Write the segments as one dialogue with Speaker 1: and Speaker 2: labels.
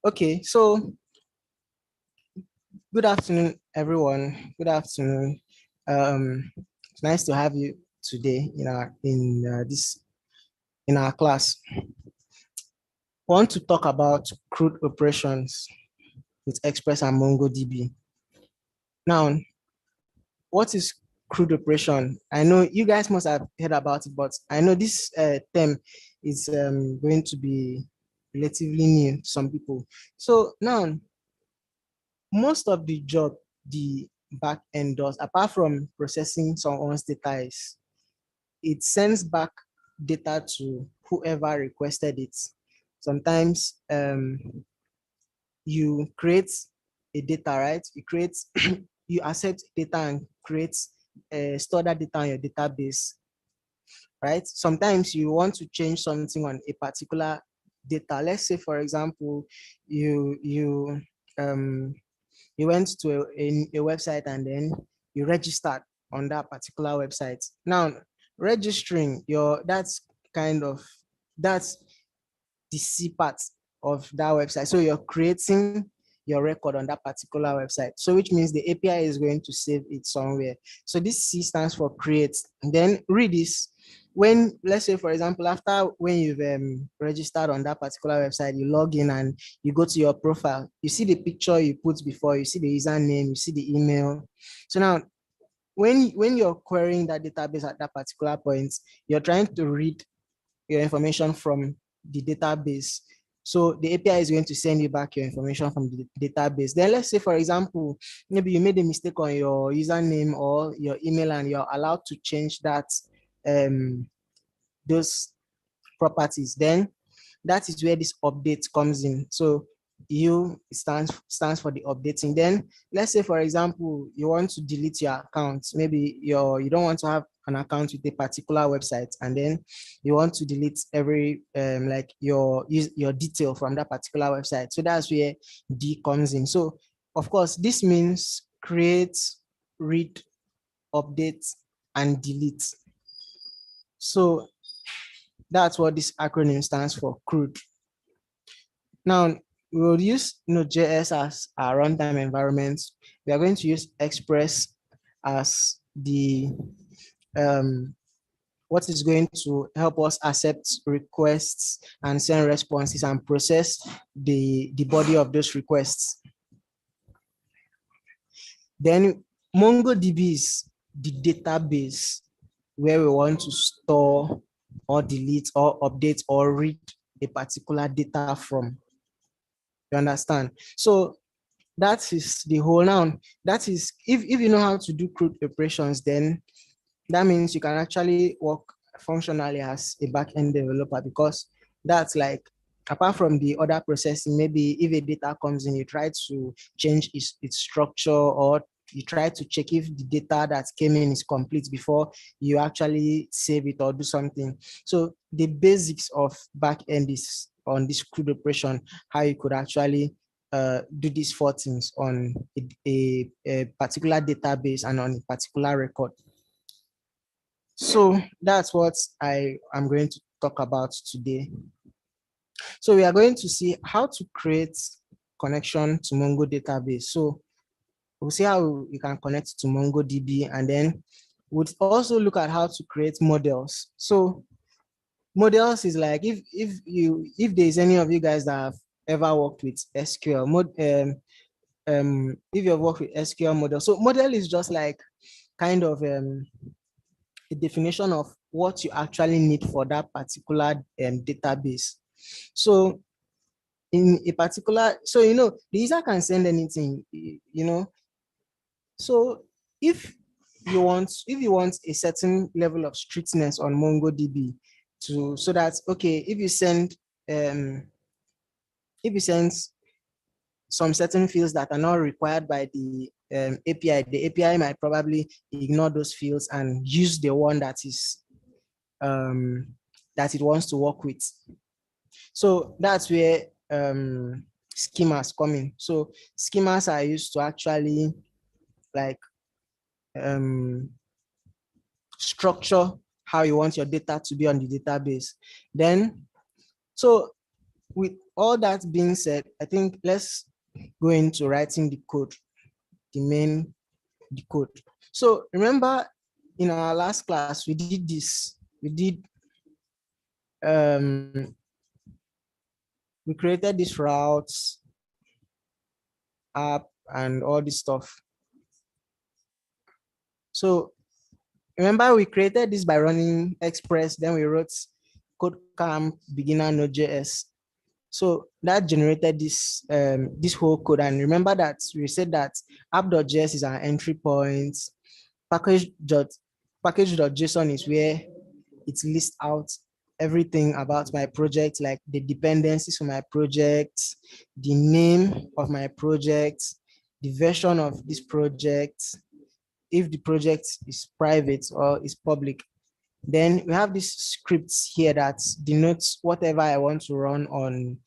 Speaker 1: Okay, so good afternoon, everyone. Good afternoon. It's nice to have you today in our class. I want to talk about CRUD operations with Express and MongoDB. Now, what is CRUD operation? I know you guys must have heard about it, but I know this term is going to be relatively new to some people. So now, most of the job the back end does, apart from processing someone's data, is it sends back data to whoever requested it. Sometimes you create a data, right? You create, you accept data and create, store that data on your database, right? Sometimes you want to change something on a particular data. Let's say, for example, um, you went to a website and then you registered on that particular website. Now, registering that's the C part of that website. So you're creating your record on that particular website. So which means the API is going to save it somewhere. So this C stands for create. And then read is when, let's say, for example, after when you've registered on that particular website, you log in and you go to your profile, you see the picture you put before, you see the username, you see the email. So now when you're querying that database at that particular point, you're trying to read your information from the database. So the API is going to send you back your information from the database. Then let's say, for example, maybe you made a mistake on your username or your email and you're allowed to change that, those properties. Then that is where this update comes in. So U stands for the updating. Then let's say, for example, you want to delete your account. Maybe you don't want to have an account with a particular website, and then you want to delete every like your detail from that particular website. So that's where D comes in. So of course, this means create, read, update, and delete. So that's what this acronym stands for, CRUD. Now, we will use NodeJS as our runtime environment. We are going to use Express as the what is going to help us accept requests and send responses and process the body of those requests. Then MongoDB is the database where we want to store or delete or update or read a particular data from. You understand? So that is the whole. Now, that is, if you know how to do CRUD operations, then that means you can actually work functionally as a back-end developer, because that's like, apart from the other processing, maybe if a data comes in, you try to change its structure, or you try to check if the data that came in is complete before you actually save it or do something. So the basics of back-end is on this CRUD operation, how you could actually do these four things on a particular database and on a particular record. So that's what I am going to talk about today. So we are going to see how to create connection to Mongo database. So we'll see how you can connect to MongoDB, and then we'll also look at how to create models. So models is like, if there's any of you guys that have ever worked with SQL, if you've worked with SQL model. So model is just like kind of a definition of what you actually need for that particular database. So in a particular, so the user can send anything, So if you want a certain level of strictness on MongoDB, so that, okay, if you send some certain fields that are not required by the the API might probably ignore those fields and use the one that is that it wants to work with. So that's where schemas come in. So schemas are used to actually like structure how you want your data to be on the database. Then, so with all that being said, I think let's go into writing the code, the code. So remember in our last class, we did this. Um, we created these routes, app, and all this stuff. So remember we created this by running Express, then we wrote CodeCamp beginner Node.js. So that generated this whole code. And remember that we said that app.js is our entry point. Package.json is where it lists out everything about my project, like the dependencies for my project, the name of my project, the version of this project, if the project is private or is public. Then we have these scripts here that denotes whatever I want to run um,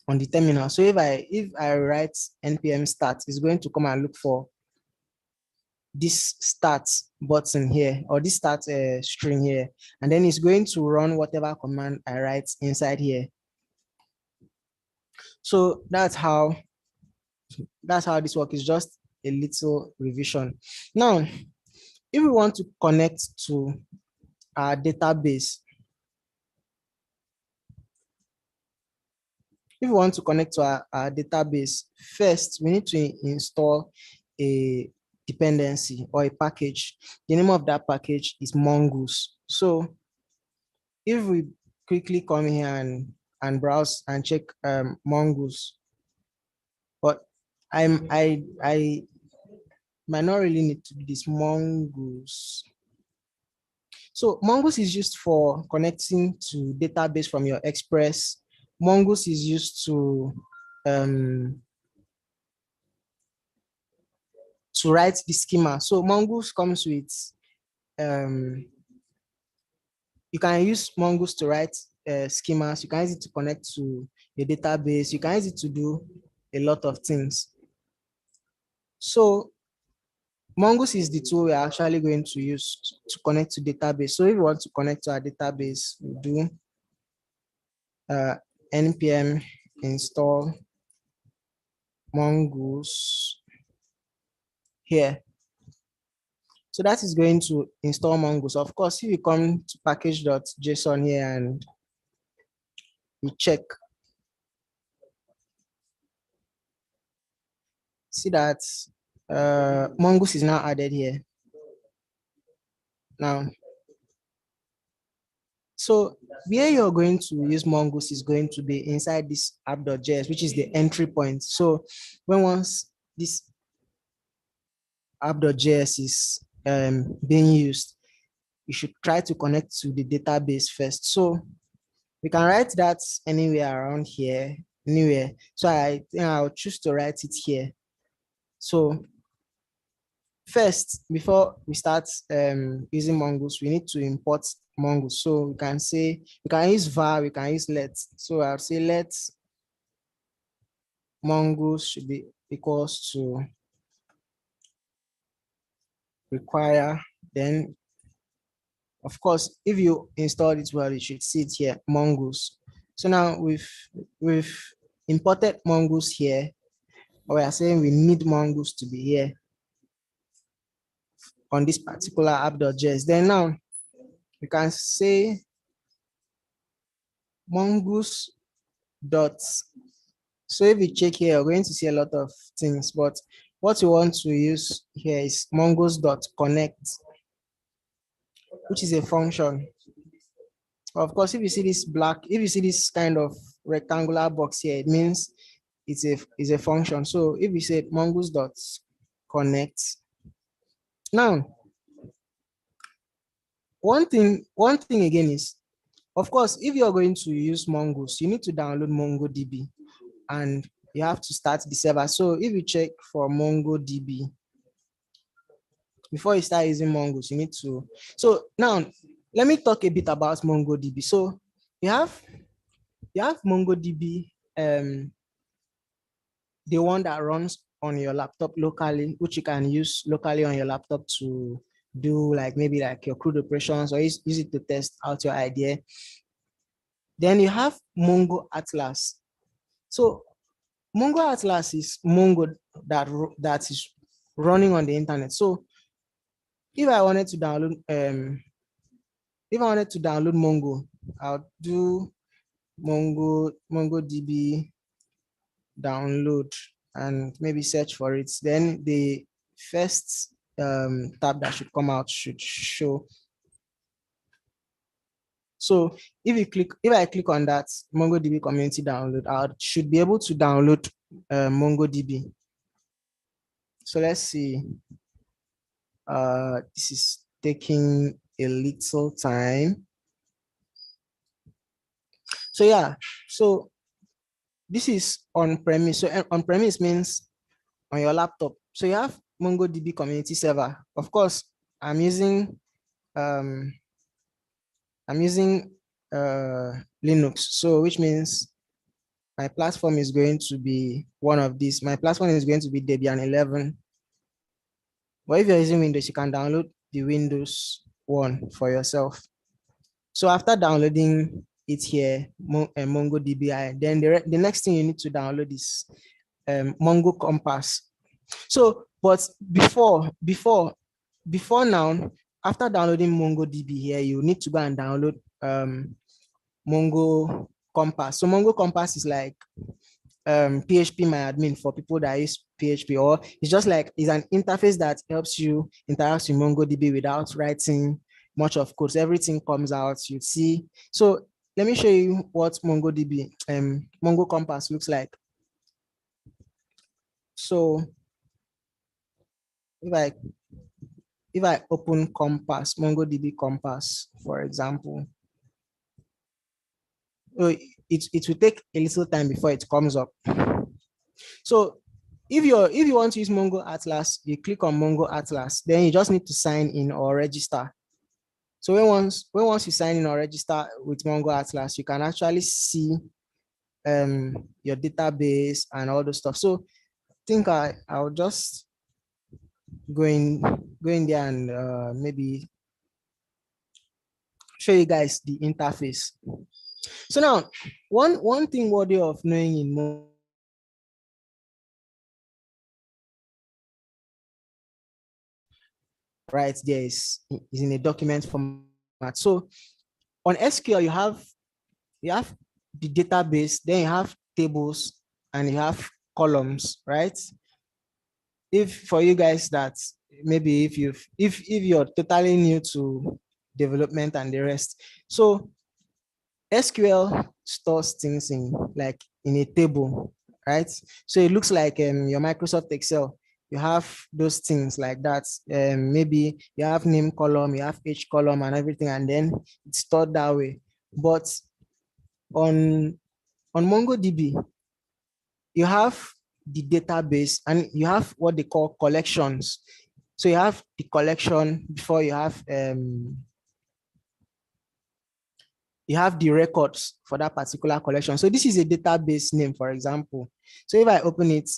Speaker 1: on the terminal. So if I write npm start, it's going to come and look for this start button here, or this start string here, and then it's going to run whatever command I write inside here. So that's how this works. It's just a little revision. Now, if we want to connect to our database, our database, first we need to install a dependency or a package. The name of that package is Mongoose. So if we quickly come here and browse and check Mongoose, but I might not really need to do this. Mongoose. So Mongoose is used for connecting to database from your Express. Mongoose is used to write the schema. So Mongoose comes with you can use Mongoose to write schemas. You can use it to connect to a database. You can use it to do a lot of things. So Mongoose is the tool we're actually going to use to connect to database. So if you want to connect to our database, we do npm install Mongoose here. So that is going to install Mongoose. Of course, if you come to package.json here and we check, see that Mongoose is now added here. Now, so where you're going to use Mongoose is going to be inside this app.js, which is the entry point. So once this app.js is being used, you should try to connect to the database first. So we can write that anywhere around here, anywhere. So I think I'll choose to write it here. So first, before we start using Mongoose, we need to import Mongoose. So we can say, we can use var, we can use let. So I'll say let Mongoose should be equals to require. Then, of course, if you install it well, you should see it here, Mongoose. So now we've imported Mongoose here. We are saying we need Mongoose to be here on this particular app.js. Then now we can say Mongoose dot. So if you check here, we're going to see a lot of things, but what we want to use here is mongoose.connect, which is a function. Of course, if you see this kind of rectangular box here, it means it's a function. So if we say mongoose.connect, now one thing again is, of course, if you're going to use Mongoose, you need to download MongoDB and you have to start the server. So if you check for MongoDB, before you start using Mongoose, you need to. So now let me talk a bit about MongoDB. So you have MongoDB, the one that runs on your laptop locally, which you can use locally on your laptop to do like maybe like your CRUD operations, or use it to test out your idea. Then you have Mongo Atlas. So Mongo Atlas is Mongo that is running on the internet. So if I wanted to download Mongo, I'll do MongoDB download and maybe search for it. Then the first tab that should come out should show. So if I click on that MongoDB community download, I should be able to download MongoDB. So let's see. This is taking a little time. So yeah, so this is on-premise. So on-premise means on your laptop. So you have MongoDB community server. Of course, I'm using Linux. So which means my platform is going to be one of these. My platform is going to be Debian 11. But if you're using Windows, you can download the Windows one for yourself. So after downloading it here, MongoDB, then the next thing you need to download is Mongo Compass. So, but before now, after downloading MongoDB here, you need to go and download Mongo Compass. So Mongo Compass is like PHP my admin for people that use PHP, or it's just like it's an interface that helps you interact with MongoDB without writing much of code. So everything comes out, you see. So let me show you what MongoDB, Mongo Compass looks like. So if I open Compass, MongoDB Compass, for example, it will take a little time before it comes up. So if you want to use Mongo Atlas, you click on Mongo Atlas, then you just need to sign in or register. So once you sign in or register with Mongo Atlas, you can actually see your database and all the stuff. So I think I'll just go in there and maybe show you guys the interface. So now, one thing worthy of knowing in Mongo, right, there is in a document format. So on SQL, you have the database, then you have tables, and you have columns, right? If for you guys that maybe if you're totally new to development and the rest, so SQL stores things in a table, right? So it looks like your Microsoft Excel. You have those things like that. Maybe you have name column, you have each column and everything, and then it's stored that way. But on MongoDB, you have the database and you have what they call collections. So you have the collection before you have the records for that particular collection. So this is a database name, for example. So if I open it,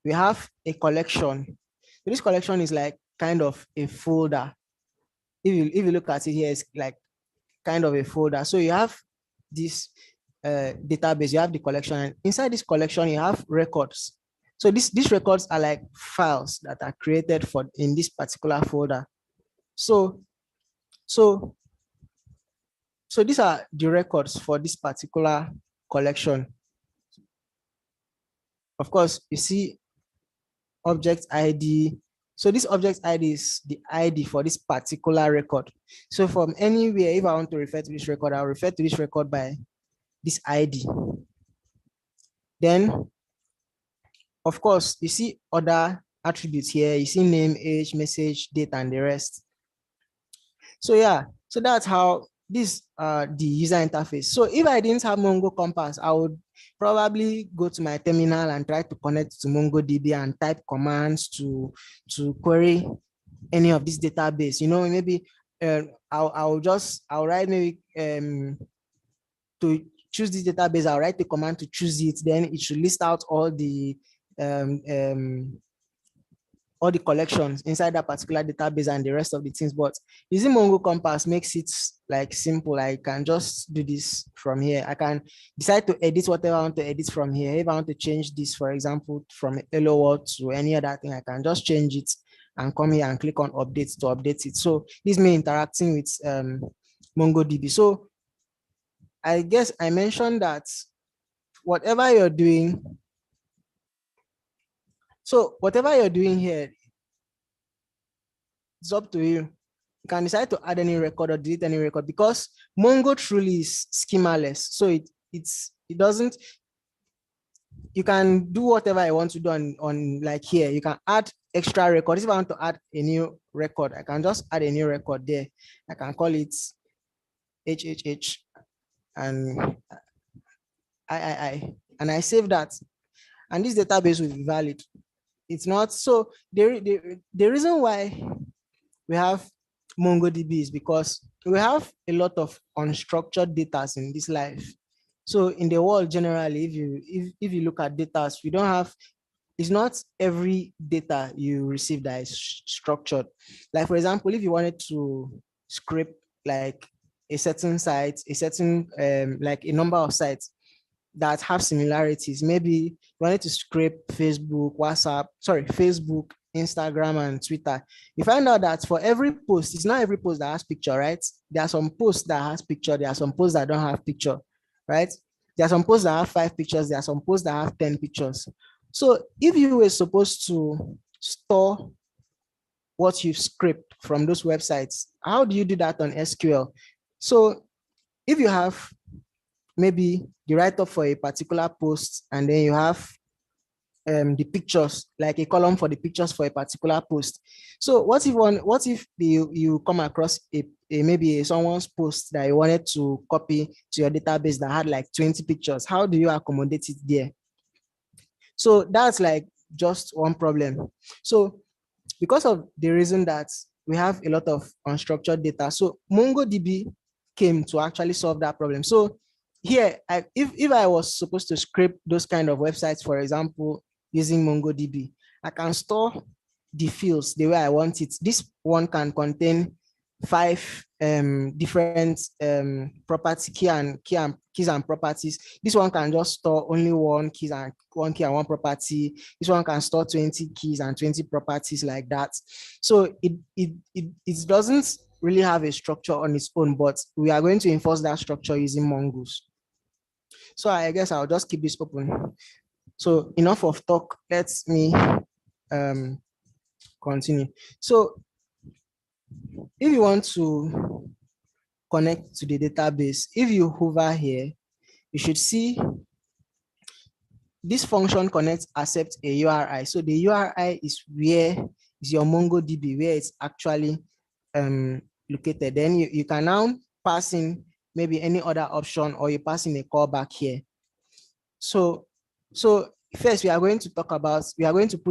Speaker 1: we have a collection. So this collection is like kind of a folder. If you look at it here, it's like kind of a folder. So you have this database, you have the collection, and inside this collection, you have records. So these records are like files that are created in this particular folder. So these are the records for this particular collection. Of course, you see object ID. So this object ID is the ID for this particular record. So from anywhere, if I want to refer to this record, I'll refer to this record by this ID. Then, of course, you see other attributes here. You see name, age, message, date, and the rest. So yeah, so that's how this the user interface. So if I didn't have Mongo Compass, I would probably go to my terminal and try to connect to MongoDB and type commands to query any of this database. You know, maybe I'll write maybe to choose this database, I'll write the command to choose it. Then it should list out all the all the collections inside that particular database and the rest of the things. But using Mongo Compass makes it like simple. I can just do this from here. I can decide to edit whatever I want to edit from here. If I want to change this, for example, from hello world to any other thing, I can just change it and come here and click on updates to update it. So this is me interacting with MongoDB. So I guess I mentioned that whatever you're doing, so whatever you're doing here, it's up to you. You can decide to add any record or delete any record, because Mongo truly is schemaless. So it doesn't, you can do whatever I want to do on like here. You can add extra records. If I want to add a new record, I can just add a new record there. I can call it HHH and I, and I save that. And this database will be valid. It's not, so the reason why we have MongoDB is because we have a lot of unstructured data in this life. So in the world generally, if you look at data, we don't have, it's not every data you receive that is structured. Like for example, if you wanted to scrape like a certain site, a certain like a number of sites that have similarities, maybe you wanted to scrape Facebook, Instagram, and Twitter. You find out that for every post, it's not every post that has picture, right? There are some posts that has picture, there are some posts that don't have picture, right? There are some posts that have 5 pictures, there are some posts that have 10 pictures. So if you were supposed to store what you've scraped from those websites, how do you do that on SQL? So if you have maybe the write-up for a particular post, and then you have the pictures, like a column for the pictures for a particular post. So what if you come across maybe someone's post that you wanted to copy to your database that had like 20 pictures? How do you accommodate it there? So that's like just one problem. So because of the reason that we have a lot of unstructured data, so MongoDB came to actually solve that problem. So here, if I was supposed to scrape those kind of websites, for example, using MongoDB, I can store the fields the way I want it. This one can contain 5 different property keys and properties. This one can just store only one key and one property. This one can store 20 keys and 20 properties, like that. So it doesn't really have a structure on its own, but we are going to enforce that structure using Mongoose. So I guess I'll just keep this open. So enough of talk. Let me continue. So if you want to connect to the database, if you hover here, you should see this function connect accept a URI. So the URI is where is your MongoDB, where it's actually located. Then you can now pass in maybe any other option, or you pass in a callback here. So first we are going to put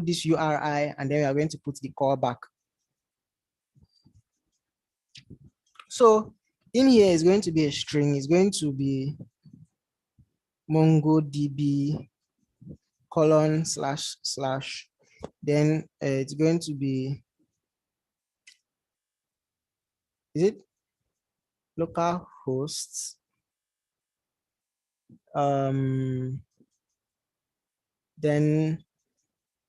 Speaker 1: this URI, and then we are going to put the callback. So in here is going to be a string. It's going to be MongoDB : / then it's going to be, is it local hosts, then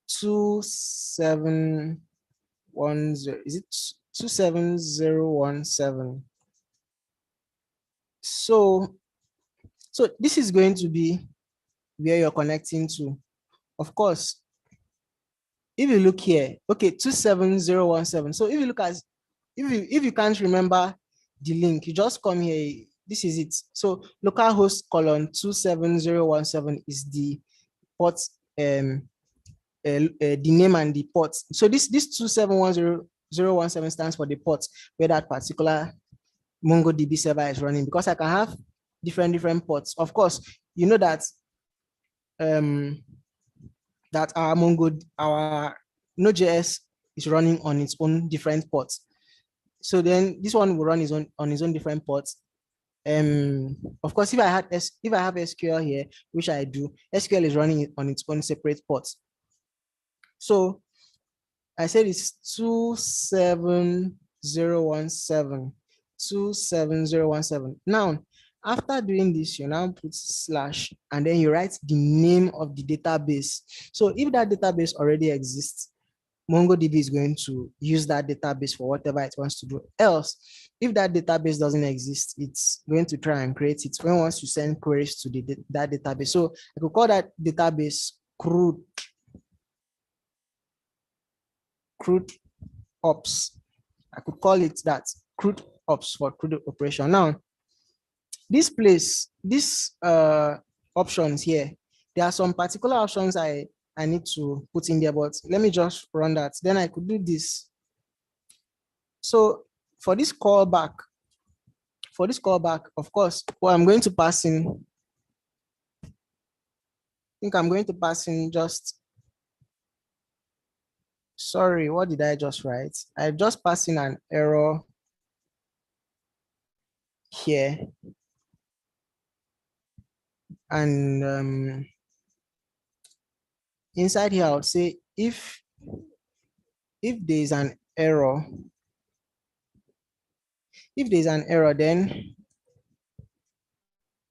Speaker 1: 27010, is it 27017? So this is going to be where you're connecting to. Of course, if you look here, okay, 27017. So if you look at, if you can't remember the link, you just come here. This is it. So localhost : 27017 is the port, the name and the port. So this 2710017 stands for the port where that particular MongoDB server is running, because I can have different ports. Of course, you know that that our NodeJS is running on its own different ports. So then this one will run on its own different ports. Of course, if I have SQL here, which I do, SQL is running on its own separate ports. So I said it's 27017. 27017. Now, after doing this, you now put slash and then you write the name of the database. So if that database already exists, MongoDB is going to use that database for whatever it wants to do. Else, if that database doesn't exist, it's going to try and create it when once you send queries to that database. So I could call that database Crude ops. I could call it that, Crude ops for Crude operation. Now, this options here, there are some particular options I need to put in there, but let me just run that. Then I could do this. So for this callback, of course, well, I'm going to pass in, I think I'm going to pass in just, sorry, what did I just write? I just passed in an error here. And inside here, I would say if there's an error, then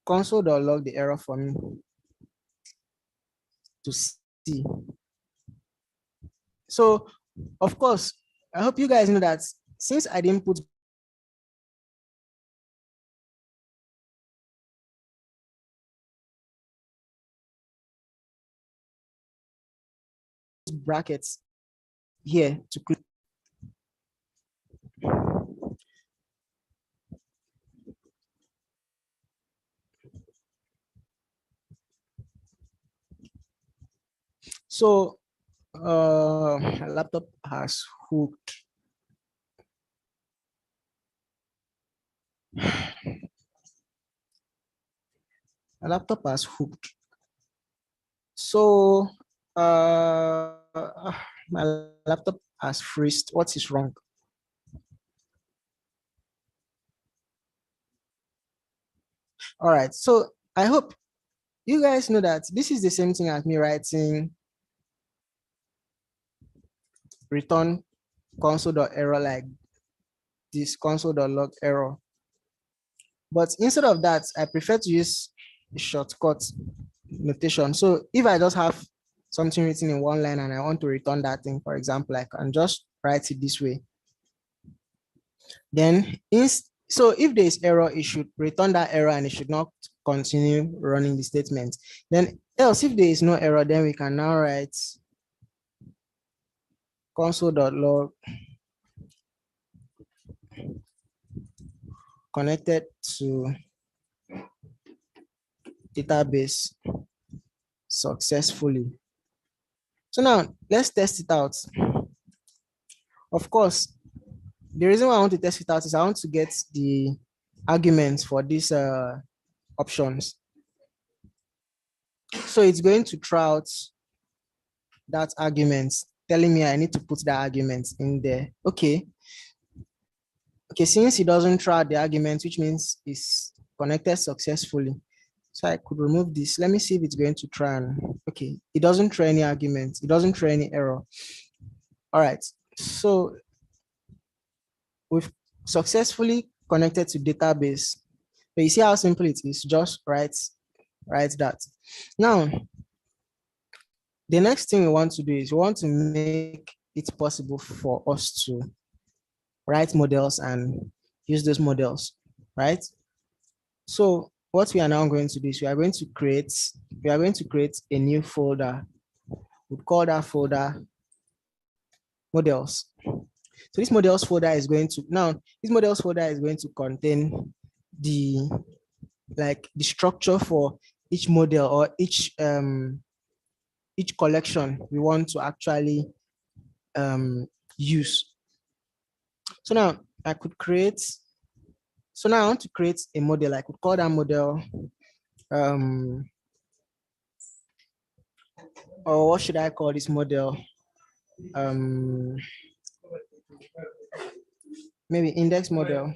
Speaker 1: console.log the error for me to see. So, of course, I hope you guys know that since I didn't put brackets here to click. So my laptop has hooked. My laptop has hooked. So my laptop has freezed. What is wrong? All right. So I hope you guys know that this is the same thing as me writing return console.error like this, console.log error. But instead of that, I prefer to use a shortcut notation. So if I just have something written in one line and I want to return that thing, for example, I can just write it this way. Then, so if there is error, it should return that error and it should not continue running the statement. Then else, if there is no error, then we can now write console.log connected to database successfully. So now let's test it out. Of course, the reason why I want to test it out is I want to get the arguments for these options. So it's going to throw out that argument, telling me I need to put that argument in there. Okay, since it doesn't throw out the argument, which means it's connected successfully. So I could remove this. Let me see if it's going to try and, okay, it doesn't throw any argument. It doesn't throw any error. All right, so we've successfully connected to database. But you see how simple it is, just write that. Now, the next thing we want to do is we want to make it possible for us to write models and use those models, right? So what we are now going to do is we are going to create a new folder. We'll call that folder models. So this models folder is going to contain the structure for each model or each collection we want to actually use. So now I want to create a model. I could call that model, or what should I call this model? Maybe index model.js.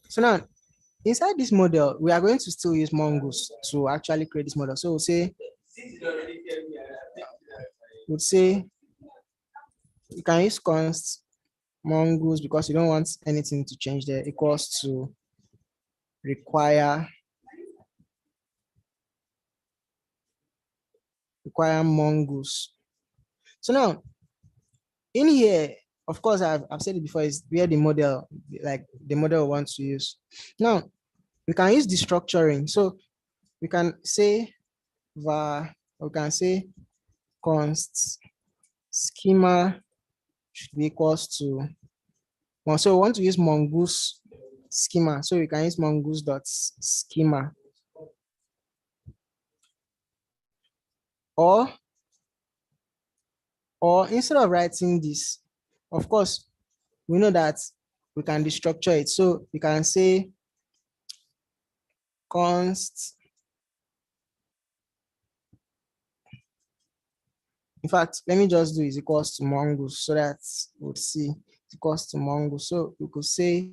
Speaker 1: So now inside this model, we are going to still use Mongoose to actually create this model. So we'll say would say you can use const mongoose because you don't want anything to change there, equals to require mongoose. So now in here, of course, I've said it before, is where the model, like the model we want to use. Now we can use the structuring. So we can say var, we can say const schema should be equals to one. So we want to use mongoose schema. So we can use mongoose dot schema. Or instead of writing this, of course, we know that we can destructure it. So we can say const, in fact, let me just do is equals to mongoose so that we'll see it's equals to mongoose. So we could say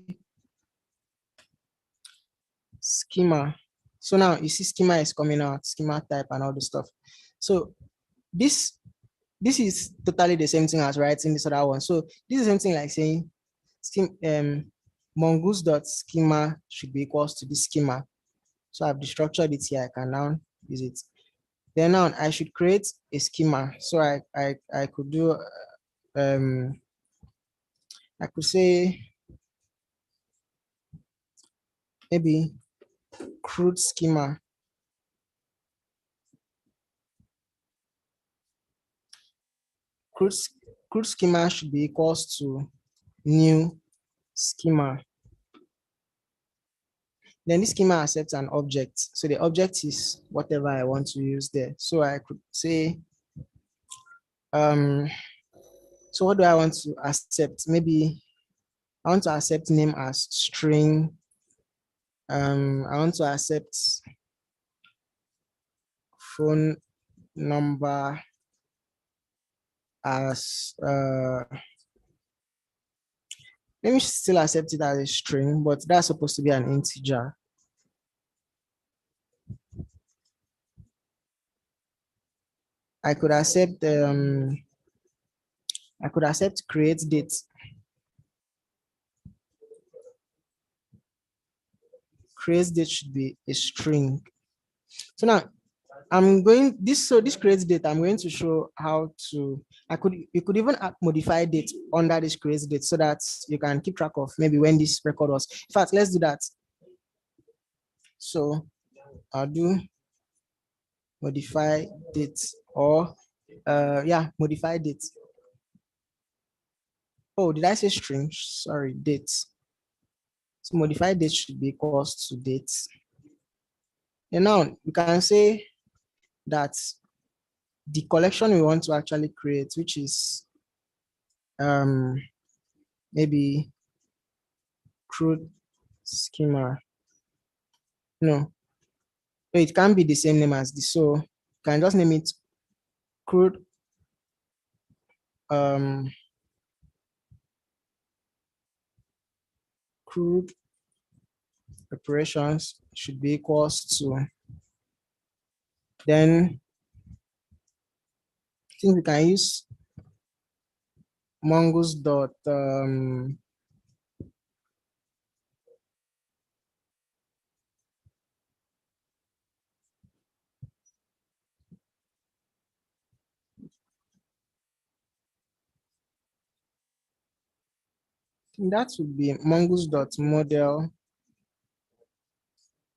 Speaker 1: schema. So now you see schema is coming out, schema type and all the stuff. So this is totally the same thing as writing this other one. So this is the same thing like saying mongoose.schema should be equals to this schema. So I've destructured it here. I can now use it. Then now I should create a schema. So I could do I could say maybe crude schema. Crude schema should be equals to new schema. Then this schema accepts an object. So the object is whatever I want to use there. So I could say, so what do I want to accept? Maybe I want to accept name as string. I want to accept phone number as, let me still accept it as a string, but that's supposed to be an integer. I could accept create date. Create date should be a string. So now I'm going this, so this create date, I'm going to show how to, you could even modify date under this create date so that you can keep track of maybe when this record was. In fact, let's do that. So I'll do modify date, or modify date. Oh, did I say string? Sorry, date. So modify date should be equals to date. And now we can say that the collection we want to actually create, which is maybe crude schema. No, it can't be the same name as this. So you can just name it crude crude operations should be equals to, then I think we can use mongoose dot that would be mongoose dot model.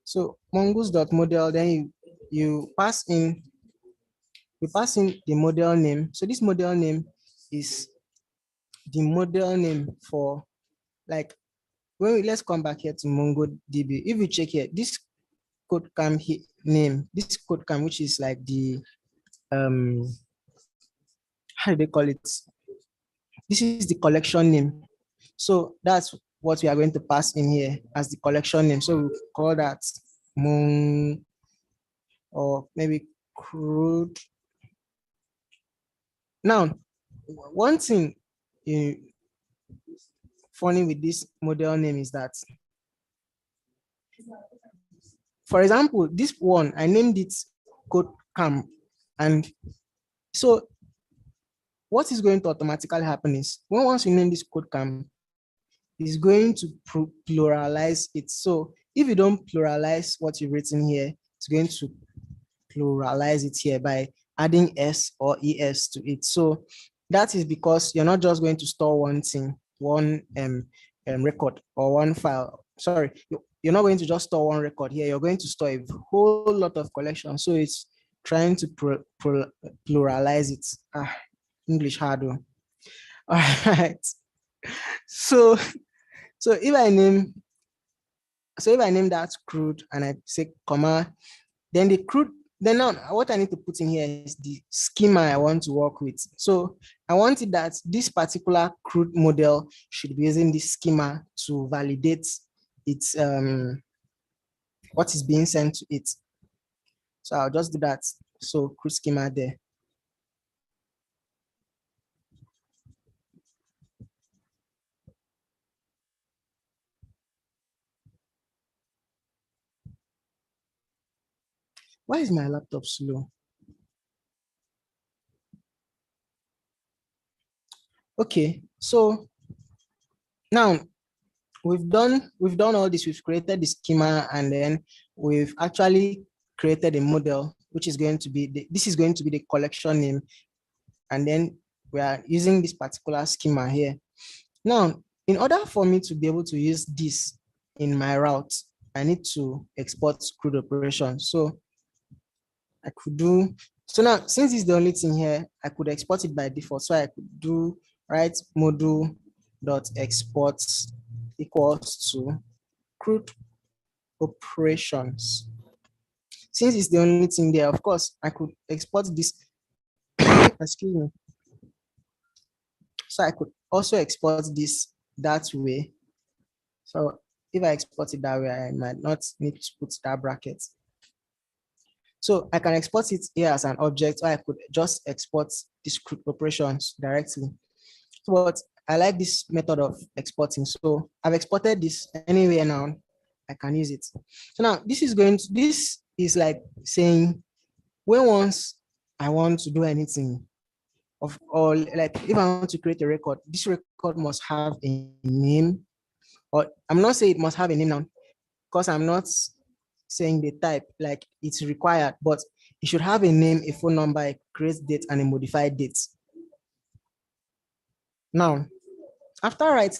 Speaker 1: So mongoose dot model, then you pass in the model name. So this model name is the model name for, like, let's come back here to MongoDB. If you check here, this CodeCamp name, this CodeCamp, which is like the how do they call it? This is the collection name. So that's what we are going to pass in here as the collection name. So we call that Mon, or maybe Crude. Now, one thing funny with this model name is that, for example, this one, I named it CodeCamp. And so what is going to automatically happen is once you name this CodeCamp, it's going to pluralize it. So if you don't pluralize what you've written here, it's going to pluralize it here by adding S or ES to it. So that is because you're not just going to store one thing, one record or one file. Sorry, you're not going to just store one record here. You're going to store a whole lot of collections. So it's trying to pluralize it. English hard. All right. So if I name that Crude and I say comma, then the Crude, then now what I need to put in here is the schema I want to work with. So I wanted that this particular Crude model should be using this schema to validate its what is being sent to it. So I'll just do that. So Crude schema there. Why is my laptop slow? Okay, so now we've done all this. We've created the schema, and then we've actually created a model, which is going to be this is going to be the collection name, and then we are using this particular schema here. Now, in order for me to be able to use this in my route, I need to export CRUD operations. So I could do, so now since it's the only thing here, I could export it by default. So I could do write module.export equals to CRUD operations. Since it's the only thing there, of course, I could export this, excuse me. So I could also export this that way. So if I export it that way, I might not need to put that bracket. So I can export it here as an object, or I could just export this CRUD operations directly. But I like this method of exporting. So I've exported this anywhere now, I can use it. So now this is like saying when once I want to do anything or like if I want to create a record, this record must have a name, or I'm not saying it must have a name now, because I'm not saying the type, like it's required, but it should have a name, a phone number, a create date, and a modified date. Now, after writing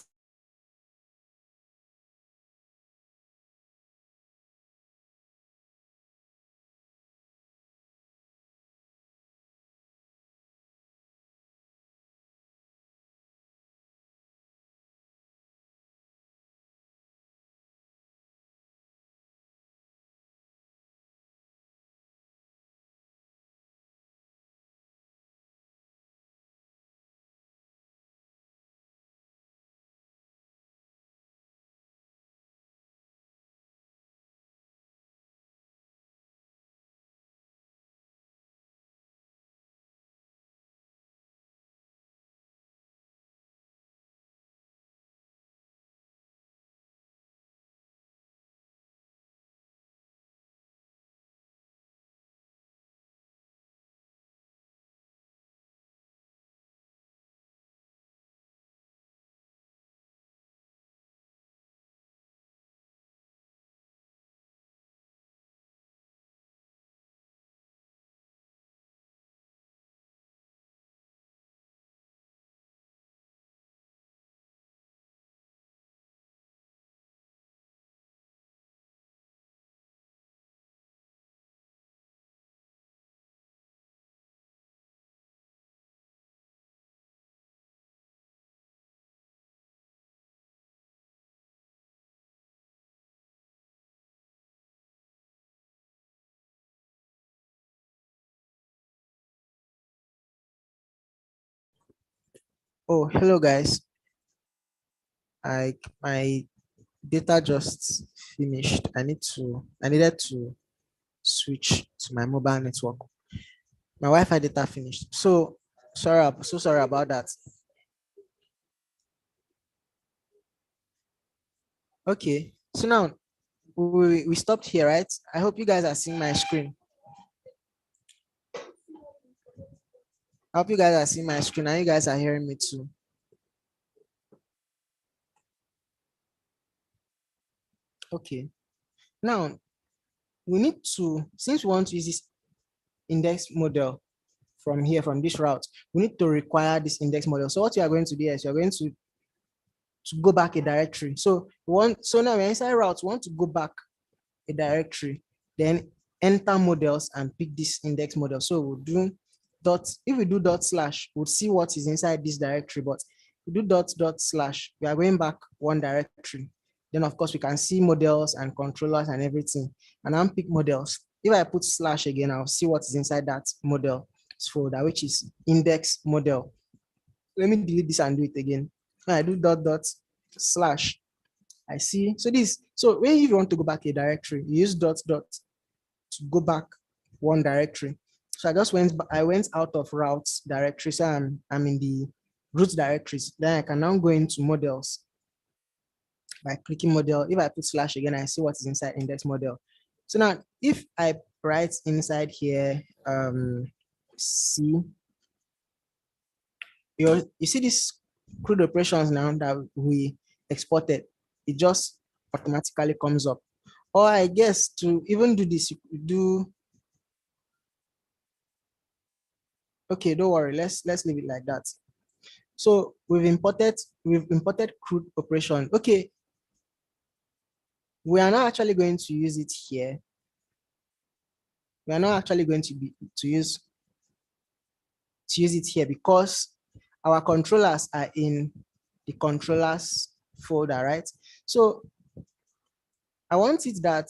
Speaker 1: oh, hello guys. My data just finished. I needed to switch to my mobile network. My Wi-Fi data finished. So sorry about that. Okay. So now we stopped here, right? I hope you guys are seeing my screen. I hope you guys are seeing my screen and you guys are hearing me too. Okay. Now we need to, since we want to use this index model from here, from this route, we need to require this index model. So what you are going to do is you're going to go back a directory. So now we're inside route, we want to go back a directory, then enter models and pick this index model. So we'll do dot, if we do dot slash, we'll see what is inside this directory, but we do dot slash, we are going back one directory. Then of course we can see models and controllers and everything, and unpick models. If I put slash again, I'll see what is inside that model folder, which is index model. Let me delete this and do it again. When I do dot slash, I see. So when you want to go back a directory, you use dot to go back one directory. So I went out of routes directory. So I'm in the root directories. Then I can now go into models by clicking model. If I put slash again, I see what is inside index model. So now if I write inside here, C, you see this CRUD operations now that we exported, it just automatically comes up. Or I guess to even do this, you could do, okay, don't worry, let's leave it like that. So we've imported CRUD operation. Okay, we are not actually going to use it here. We are not actually going to use it here because our controllers are in the controllers folder, right? So I want it that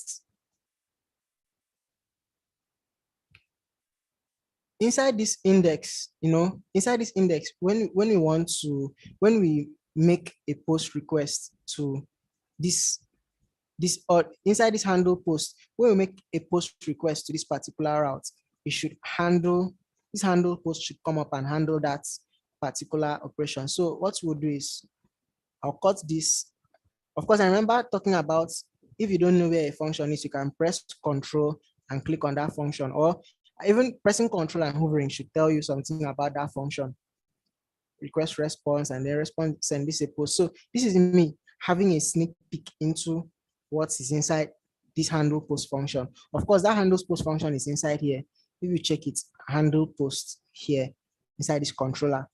Speaker 1: inside this index, inside this index, when we make a post request to this or inside this handle post, when we make a post request to this particular route, it should handle, this handle post should come up and handle that particular operation. So what we'll do is I'll cut this. Of course, I remember talking about if you don't know where a function is, you can press Control and click on that function, or even pressing Control and hovering should tell you something about that function. Request response, and then response, send this a post. So this is me having a sneak peek into what is inside this handle post function. Of course, that handle post function is inside here. If you check it, handle post here inside this controller,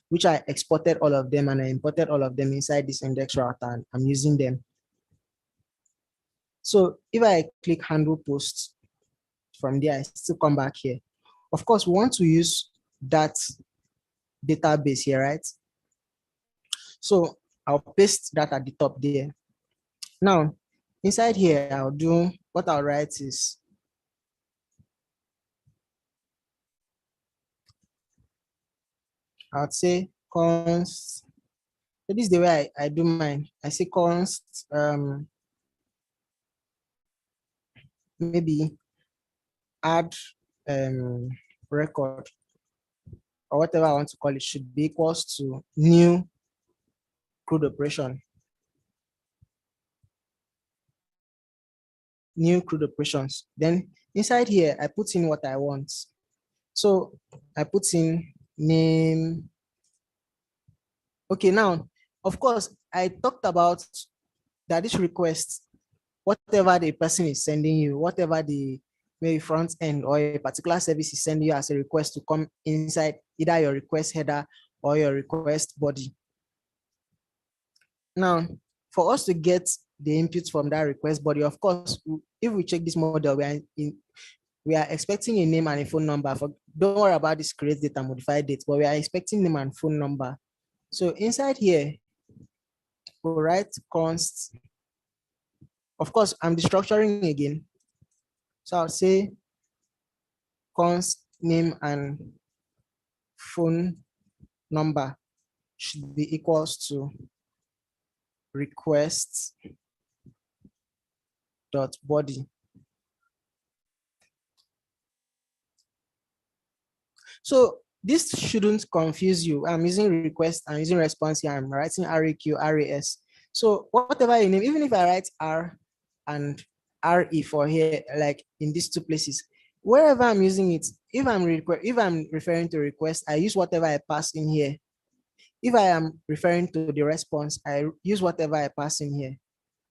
Speaker 1: which I exported all of them and I imported all of them inside this index router, and I'm using them. So if I click handle post from there, I still come back here. Of course, we want to use that database here, right? So I'll paste that at the top there. Now, inside here, what I'll write is I'll say const. So this is the way I do mine. I say const, maybe add record, or whatever I want to call it, should be equals to new CRUD operation. New CRUD operations. Then inside here, I put in what I want. So I put in name. Okay, now, of course, I talked about that this request, whatever the person is sending you, whatever the maybe front end or a particular service is sending you as a request to come inside either your request header or your request body. Now, for us to get the input from that request body, of course, if we check this model, we are expecting a name and a phone number. Don't worry about this create date and modify date, but we are expecting name and phone number. So inside here, we'll write const. Of course, I'm destructuring again. So I'll say const name and phone number should be equals to request dot body. So this shouldn't confuse you. I'm using request, I'm using response here, I'm writing REQ, RAS. So whatever you name, even if I write R and RE for here, like in these two places, wherever I'm using it, if I'm referring to request, I use whatever I pass in here. If I am referring to the response, I use whatever I pass in here.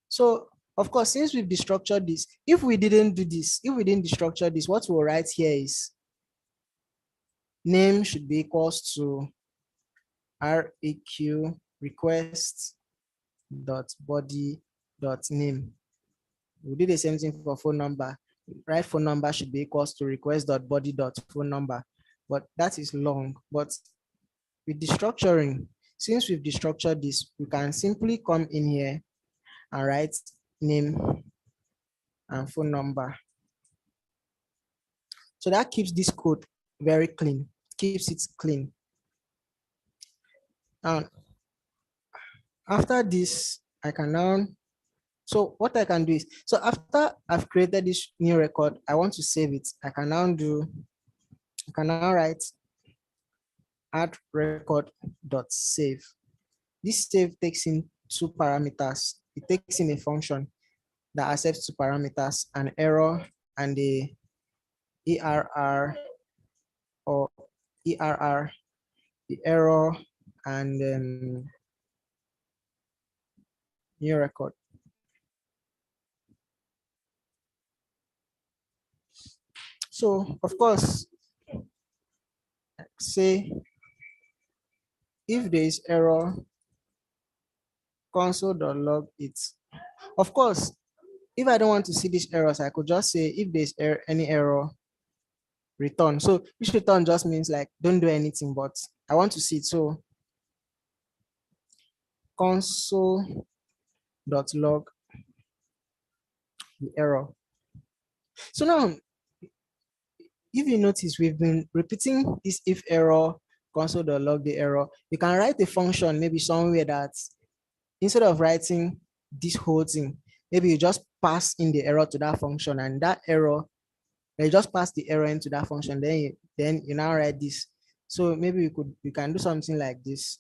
Speaker 1: So of course, since we've destructured this, if we didn't do this, if we didn't destructure this, what we'll write here is name should be equals to RAQ request dot body dot name. We'll do the same thing for phone number. Right, phone number should be equals to request dot body dot phone number, but that is long. But with destructuring, since we've destructured this, we can simply come in here and write name and phone number. So that keeps this code very clean, keeps it clean. And after this, I can now, so what I can do is, so after I've created this new record, I want to save it. I can now write add record dot save. This save takes in two parameters. It takes in a function that accepts two parameters, an error and a ERR or ERR, the error and new record. So of course, say if there is error, console.log it. Of course, if I don't want to see these errors, I could just say if there's any error, return. So this return just means like don't do anything, but I want to see it. So console.log the error. So now, if you notice, we've been repeating this if error, console.log the error. You can write a function maybe somewhere that instead of writing this whole thing, maybe you just pass in the error to that function, and that error, you just pass the error into that function, then you now write this. So maybe we can do something like this.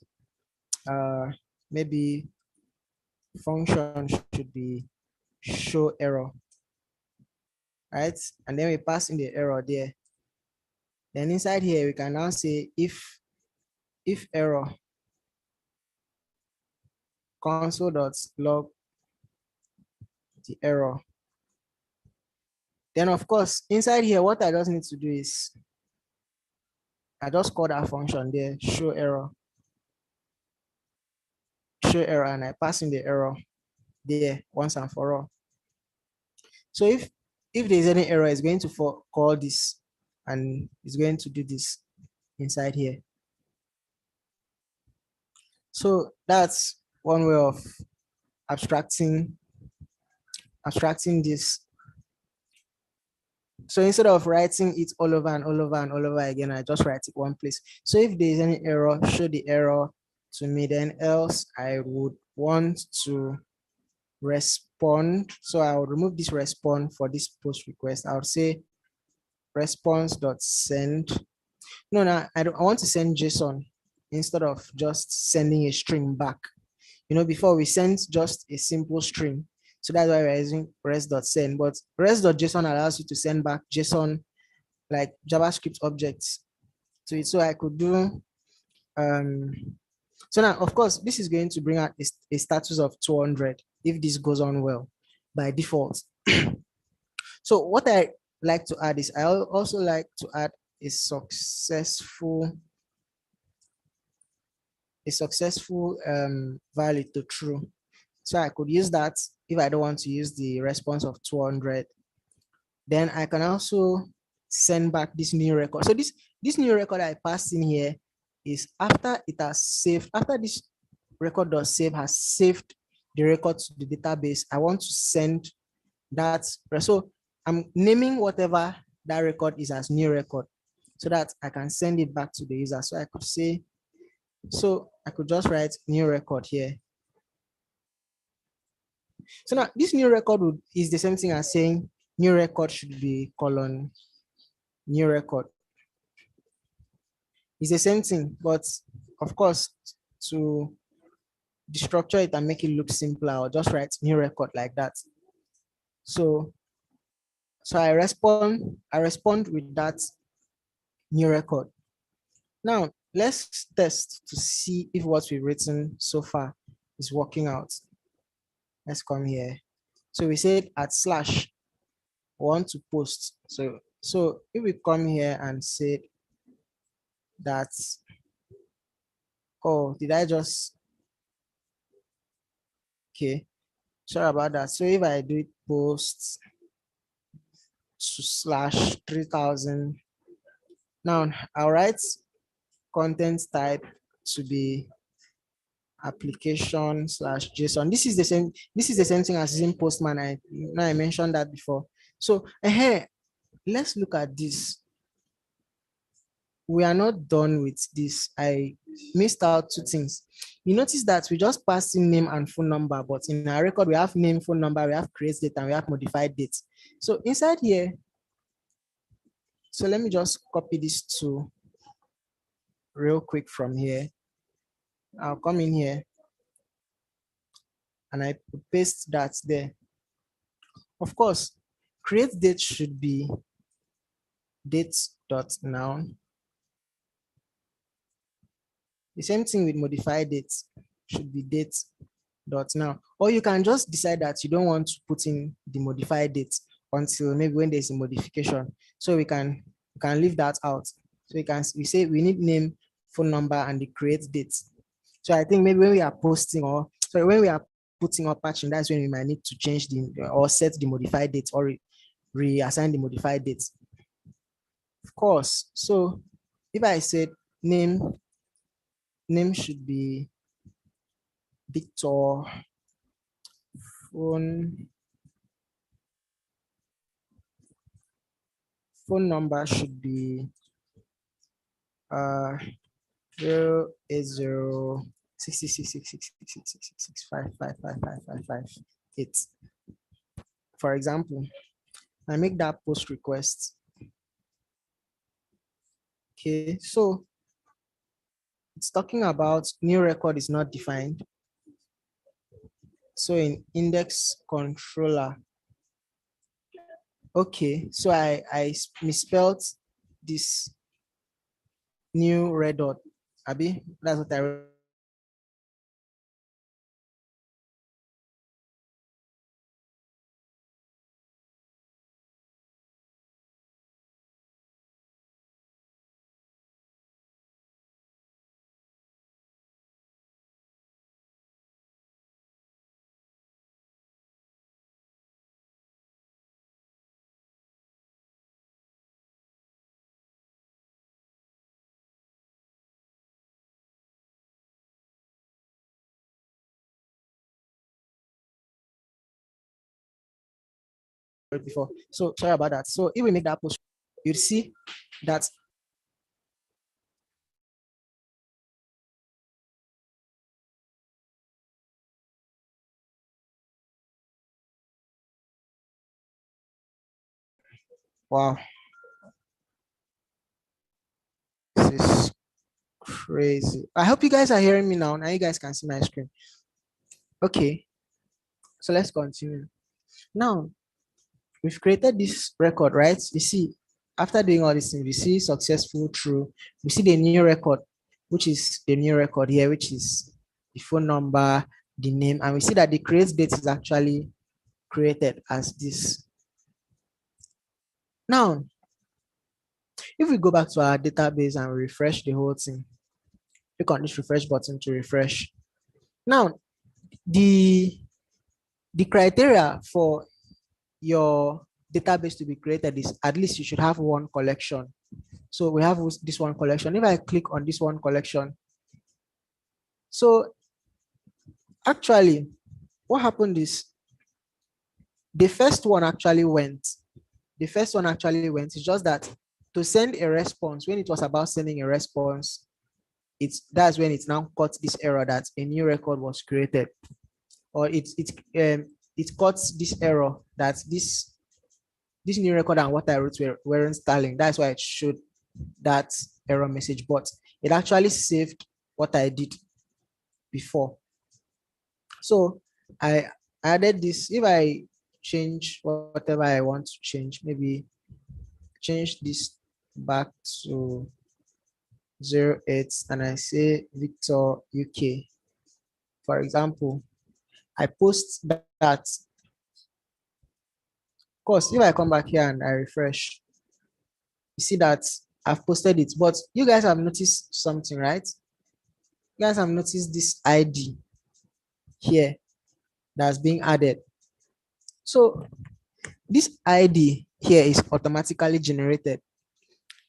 Speaker 1: Maybe function should be show error, right? And then we pass in the error there. Then inside here, we can now say if error, console.log the error. Then of course, inside here, what I just need to do is I just call that function there, show error, and I pass in the error there once and for all. So if there's any error, it's going to call this and it's going to do this inside here. So that's one way of abstracting this. So instead of writing it all over and all over and all over again, I just write it one place. So if there's any error, show the error to me, then else I would want to respond. So I will remove this respond for this post request. I would say response.send. No, I want to send JSON instead of just sending a string back. You know, before we sent just a simple string. So that's why we're using res.send, but res.json allows you to send back JSON like JavaScript objects to it. So I could do, so now, of course, this is going to bring out a status of 200 if this goes on well by default. So what I like to add is I also like to add a successful value to true. So I could use that if I don't want to use the response of 200. Then I can also send back this new record. So this new record I passed in here is after it has saved, after this record.save has saved the record to the database, I want to send that. So I'm naming whatever that record is as new record so that I can send it back to the user. So I could say, so I could just write new record here. So now this new record is the same thing as saying new record should be colon new record. It's the same thing, but of course, to destructure it and make it look simpler, I'll just write new record like that. So I respond with that new record. Now, let's test to see if what we've written so far is working out. Let's come here. So we said at slash, want to post. So if we come here and say that, oh, did I just, okay, sorry about that. So if I do it post to slash 3000, now I'll write content type to be application slash JSON. This is the same. This is the same thing as in Postman. I mentioned that before. So here, let's look at this. We are not done with this. I missed out two things. You notice that we just passed in name and phone number, but in our record we have name, phone number, we have create date, and we have modified date. So inside here, so let me just copy this to real quick from here. I'll come in here and I paste that there. Of course, create date should be date.noun. The same thing with modify date should be date.noun. Or you can just decide that you don't want to put in the modified date until maybe when there's a modification. So we can leave that out. So we say we need name, phone number, and the create date. So I think maybe when we are posting when we are putting or patching, that's when we might need to change or set the modified date or reassign the modified date. Of course. So if I said name should be Victor, phone number should be 0806666666555555558. For example, I make that post request. Okay, so it's talking about new record is not defined. So in index controller, okay, so I misspelled this new red dot. Abi, that's what I wrote before. So sorry about that. So if we make that post, you'll see that wow, this is crazy. I hope you guys are hearing me now. Now you guys can see my screen. Okay, so let's continue. Now we've created this record, right? You see, after doing all these things, we see successful true. We see the new record, which is the new record here, which is the phone number, the name, and we see that the create date is actually created as this. Now, if we go back to our database and refresh the whole thing, click on this refresh button to refresh. Now, the criteria for your database to be created is at least you should have one collection. So we have this one collection. If I click on this one collection, so actually what happened is the first one actually went. The first one actually went. It's just that to send a response, when it was about sending a response, that's when it's now caught this error that a new record was created, or it caught this error that this new record and what I wrote were installing. That's why it showed that error message, but it actually saved what I did before. So I added this. If I change whatever I want to change, maybe change this back to 08 and I say Victor UK, for example, I post that. Of course, if I come back here and I refresh, you see that I've posted it, but you guys have noticed something, right? You guys have noticed this ID here that's being added. So this ID here is automatically generated.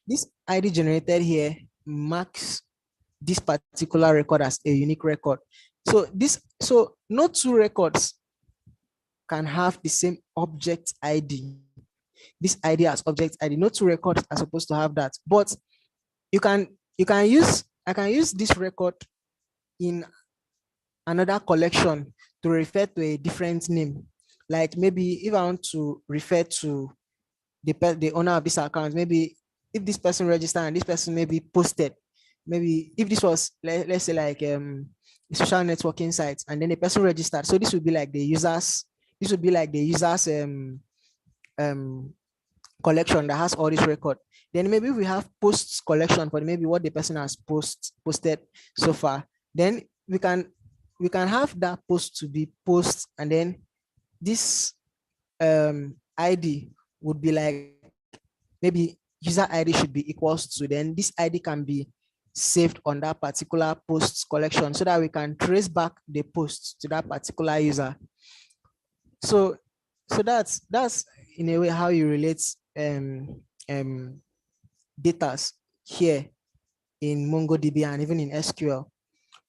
Speaker 1: This ID generated here marks this particular record as a unique record. So no two records can have the same object ID. This ID as object ID. No two records are supposed to have that. But I can use this record in another collection to refer to a different name. Like maybe if I want to refer to the owner of this account, maybe if this person registered and this person maybe posted, maybe if this was let's say like a social networking site and then the person registered, so this would be like the users, um collection that has all this record. Then maybe we have posts collection for maybe what the person has posted so far. Then we can have that post to be post, and then this ID would be like maybe user ID should be equals to, then this ID can be saved on that particular posts collection so that we can trace back the posts to that particular user. So that's in a way how you relate data here in MongoDB and even in SQL.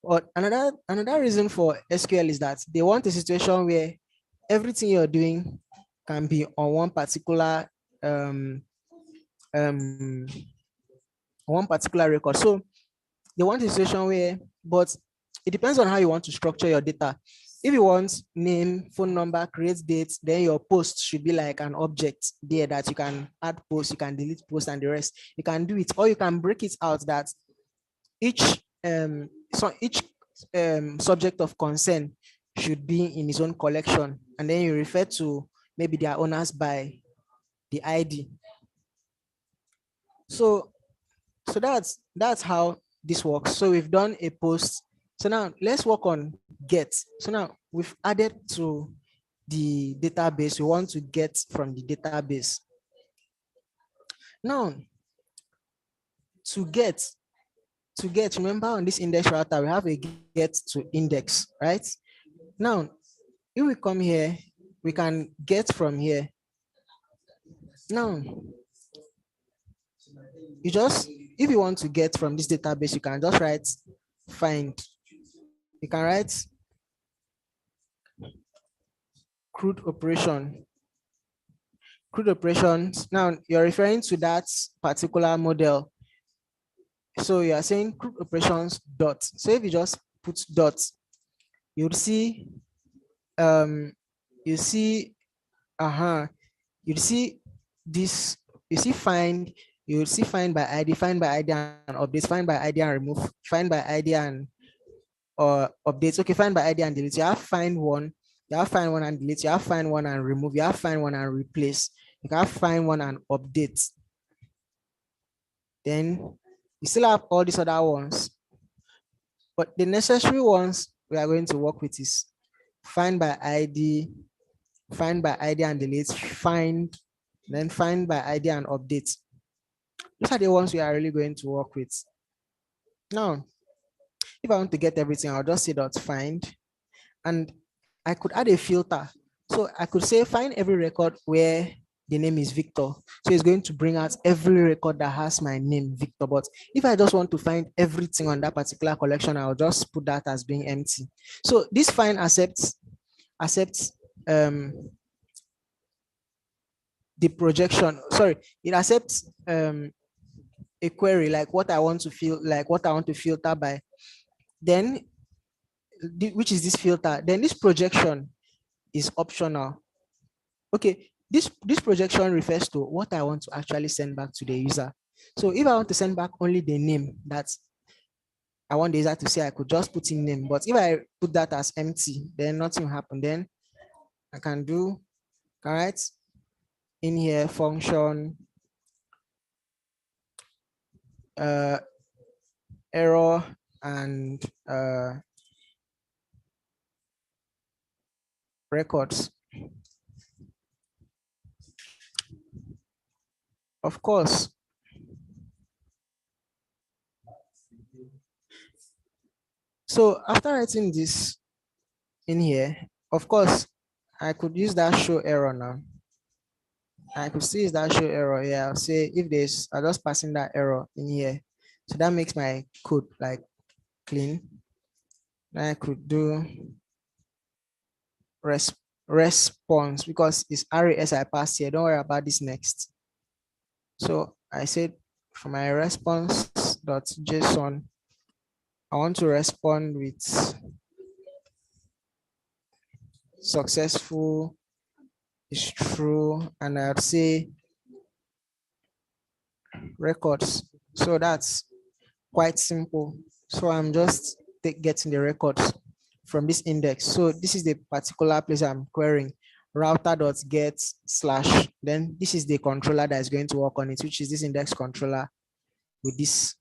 Speaker 1: But another reason for SQL is that they want a situation where everything you're doing can be on one particular record. So they want a situation where, but it depends on how you want to structure your data. If you want name, phone number, create dates, then your post should be like an object there that you can add post, you can delete post, and the rest. You can do it, or you can break it out that each subject of concern should be in his own collection, and then you refer to maybe their owners by the ID. So that's how this works. So we've done a post. So now let's work on get. So now we've added to the database. We want to get from the database. Now to get, remember on this index router, we have a get to index, right? Now, if we come here, we can get from here. Now, if you want to get from this database, you can just write find. You can write CRUD operation. CRUD operations. Now, you're referring to that particular model. So you are saying CRUD operations dot. So if you just put dot, you'll see you see this, you see find, you'll see find by ID and updates, find by ID and remove, find by ID and updates. Okay, find by ID and delete. You have find one, you have find one and delete, you have find one and remove, you have find one and replace, you can have find one and update. Then you still have all these other ones, but the necessary ones we are going to work with is find by ID and delete, then find by ID and update. These are the ones we are really going to work with. Now, if I want to get everything, I'll just say dot find, and I could add a filter. So I could say find every record where the name is Victor. So it's going to bring out every record that has my name, Victor. But if I just want to find everything on that particular collection, I'll just put that as being empty. So this find accepts the projection. Sorry, it accepts a query like what I want to filter by. Then, which is this filter? Then this projection is optional. Okay, this projection refers to what I want to actually send back to the user. So if I want to send back only the name that I want the user to say, I could just put in name. But if I put that as empty, then nothing will happen. Then I can do, all right, in here function uh, error and records. Of course. So after writing this in here, of course, I could use that show error now. I could see is that show error here. I'll say if there's, I just passing that error in here. So that makes my code like clean. Then I could do response because it's RAS I passed here. Don't worry about this next. So I said for my response.json, I want to respond with successful is true, and I'd say records. So that's quite simple. So I'm just getting the records from this index. So this is the particular place I'm querying, router.get slash. Then this is the controller that is going to work on it, which is this index controller with this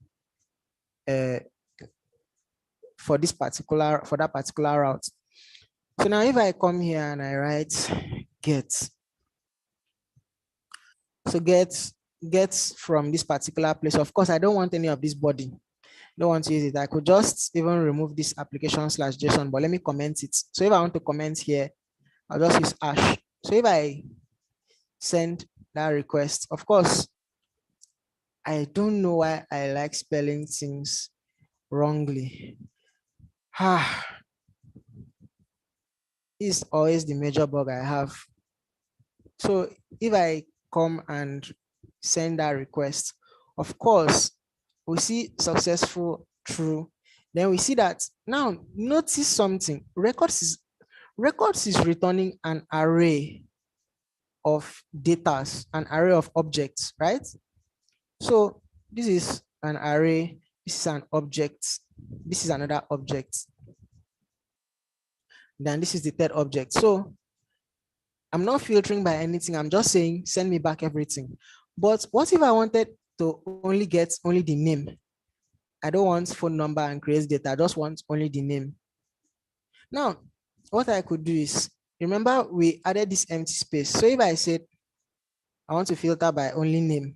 Speaker 1: for that particular route. So now if I come here and I write get, so get from this particular place. Of course, I don't want any of this body. Don't want to use it. I could just even remove this application/JSON, but let me comment it. So if I want to comment here, I'll just use hash. So if I send that request, of course, I don't know why I like spelling things wrongly. Is always the major bug I have. So if I come and send that request, of course, we see successful true. Then we see that now notice something. Records is returning an array of data, an array of objects, right? So this is an array, this is an object, this is another object. Then this is the third object. So I'm not filtering by anything. I'm just saying, send me back everything. But what if I wanted to only get only the name? I don't want phone number and create data. I just want only the name. Now, what I could do is, remember we added this empty space. So if I said, I want to filter by only name,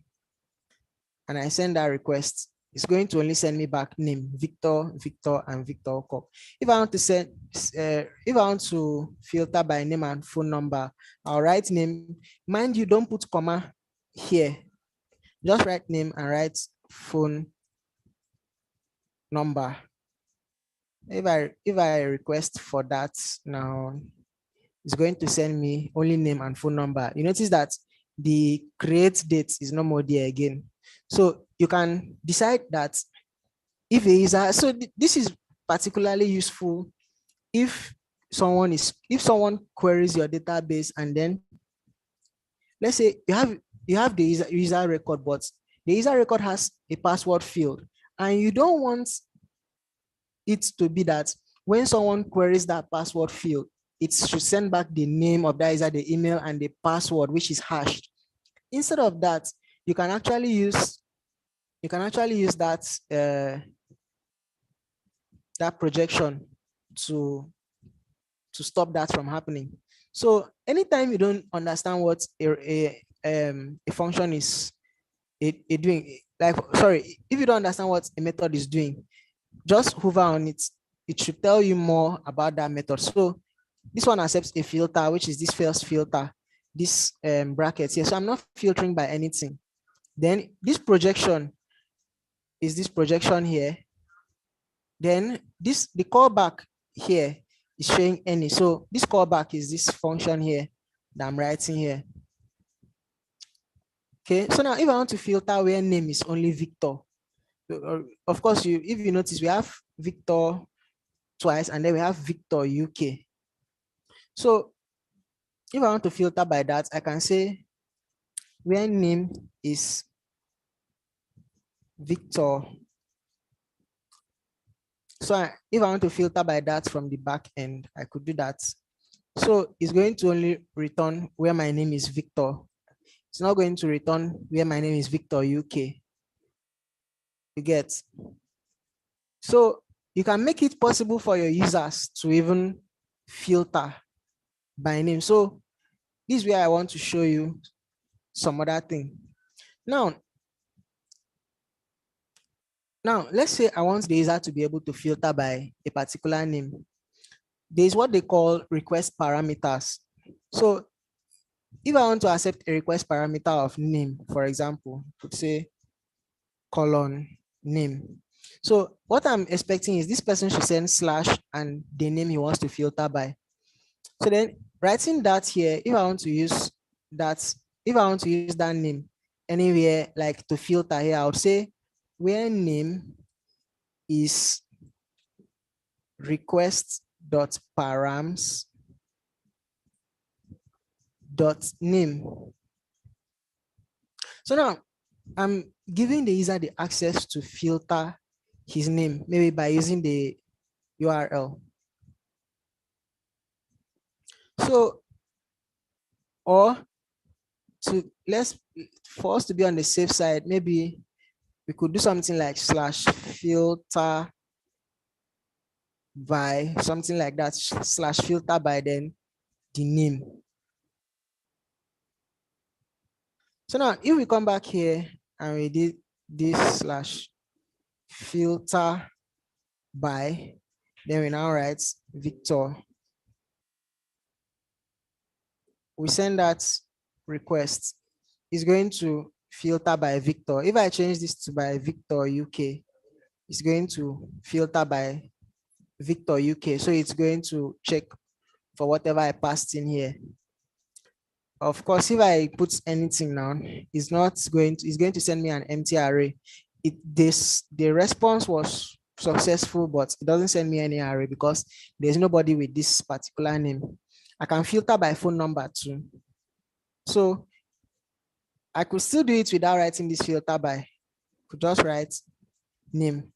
Speaker 1: and I send that request, it's going to only send me back name, Victor, Victor, and Victor Cup. If I want to send, if I want to filter by name and phone number, I'll write name. Mind you, don't put comma here. Just write name and write phone number. If I request for that now, it's going to send me only name and phone number. You notice that the create date is no more there again. So you can decide that if a user, so this is particularly useful if someone queries your database, and then let's say you have the user record, but the user record has a password field, and you don't want it to be that when someone queries that password field, it should send back the name of that user, the email, and the password, which is hashed. Instead of that, you can actually use that that projection to stop that from happening. So anytime you don't understand what a function is doing, like, sorry, if you don't understand what a method is doing, just hover on it. It should tell you more about that method. So this one accepts a filter, which is this first filter, this brackets here. So I'm not filtering by anything. Then this projection is this projection here. Then the callback here is showing any. So this callback is this function here that I'm writing here. Okay, so now if I want to filter where name is only Victor, of course, if you notice, we have Victor twice, and then we have Victor UK. So if I want to filter by that, I can say where name is Victor. So if I want to filter by that from the back end, I could do that. So it's going to only return where my name is Victor. It's not going to return where my name is Victor UK. You get. So you can make it possible for your users to even filter by name. So this is where I want to show you some other thing. Now, let's say I want the user to be able to filter by a particular name. There's what they call request parameters. So if I want to accept a request parameter of name, for example, could say colon name. So what I'm expecting is this person should send slash and the name he wants to filter by. So then writing that here, if I want to use that, if I want to use that name anywhere like to filter here, I would say where name is request dot params dot name. So now I'm giving the user the access to filter his name, maybe by using the URL. So, or for us to be on the safe side, maybe we could do something like slash filter by something like that, slash filter by then the name. So now if we come back here and we did this slash filter by, then we now write Victor. We send that request. It's going to filter by Victor. If I change this to by Victor UK, it's going to filter by Victor UK. So it's going to check for whatever I passed in here. Of course, if I put anything now, it's going to send me an empty array. The response was successful, but it doesn't send me any array because there's nobody with this particular name. I can filter by phone number too. So I could still do it without writing this filter by. Could just write name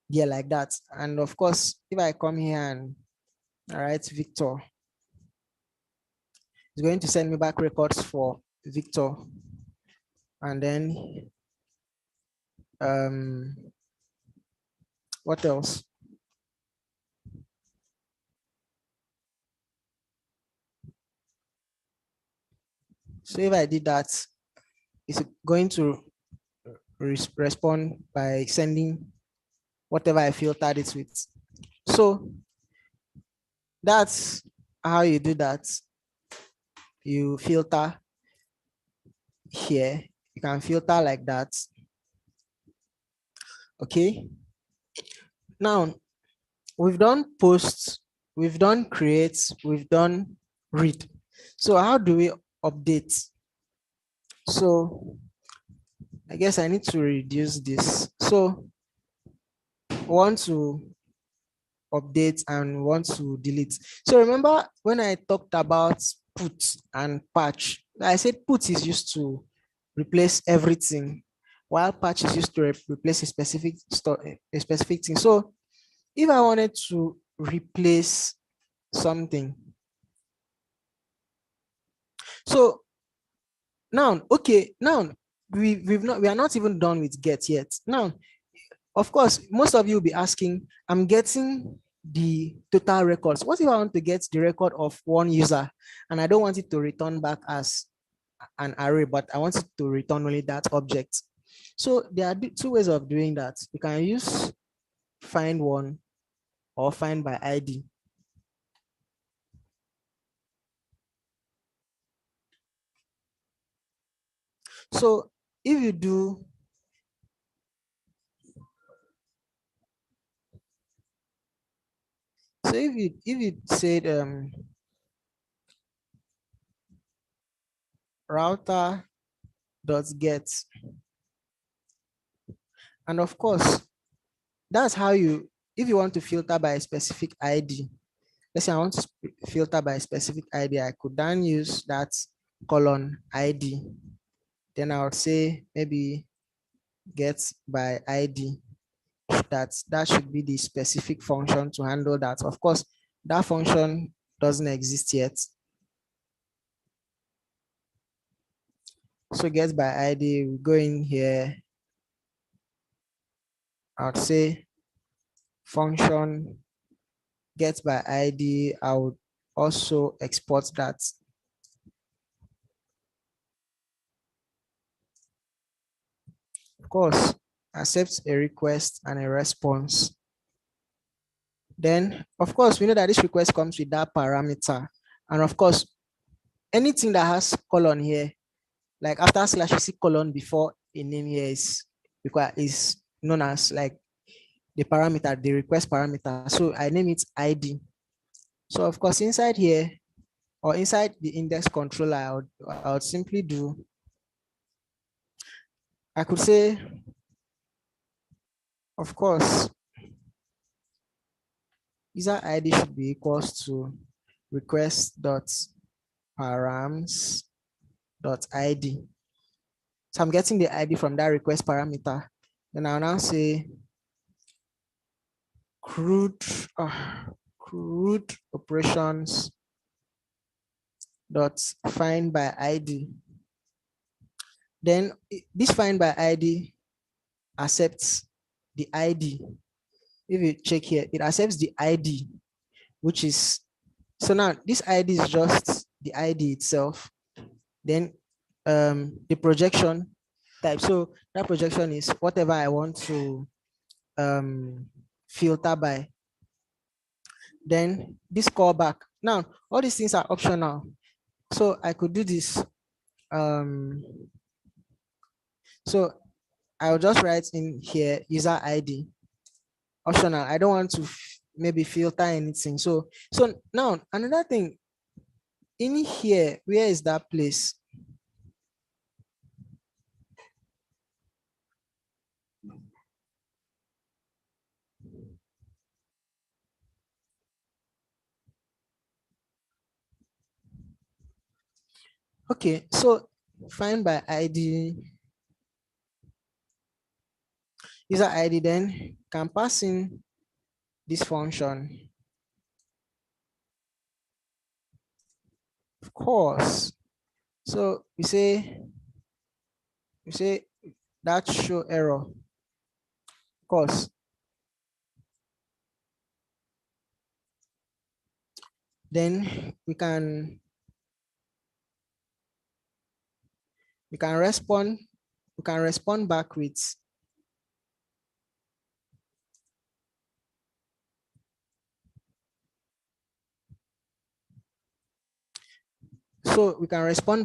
Speaker 1: here like that. And of course, if I come here and I write Victor, it's going to send me back records for Victor. And then what else? So if I did that, it's going to respond by sending whatever I filtered it with. So that's how you do that. You filter here. You can filter like that. Okay. Now we've done posts, we've done create, we've done read. So how do we update? So I guess I need to reduce this. So I want to update and want to delete. So remember when I talked about put and patch, I said put is used to replace everything, while patch is used to replace a specific thing. So if I wanted to replace something, so now, okay, now we are not even done with get yet. Now, of course, most of you will be asking, I'm getting the total records. What if I want to get the record of one user and I don't want it to return back as an array, but I want it to return only that object? So there are two ways of doing that. You can use find one or find by ID. So if you do, so if you said router dot get, and of course that's how you, if you want to filter by a specific ID, let's say I want to filter by a specific ID, I could then use that colon ID. Then I would say maybe get by ID. That should be the specific function to handle that. Of course, that function doesn't exist yet. So get by ID, we go in here. I would say function get by ID. I would also export that. Of course, accept a request and a response. Then, of course, we know that this request comes with that parameter. And of course, anything that has colon here, like after slash, you see colon before a name here is known as like the parameter, the request parameter. So I name it ID. So of course, inside here or inside the index controller, I would simply do, I could say, of course, user ID should be equals to request.params.id. So I'm getting the ID from that request parameter. Then I'll now say CRUD operations dot find by ID. Then this find by ID accepts the ID. If you check here, it accepts the ID, which is, so now this ID is just the ID itself. Then the projection type. So that projection is whatever I want to filter by. Then this callback. Now, all these things are optional. So I could do this. So I'll just write in here user ID. Optional. I don't want to maybe filter anything. So now another thing in here, where is that place? Okay, so find by ID, user ID, then can pass in this function. Of course. So we say that show error. Of course. Then we can respond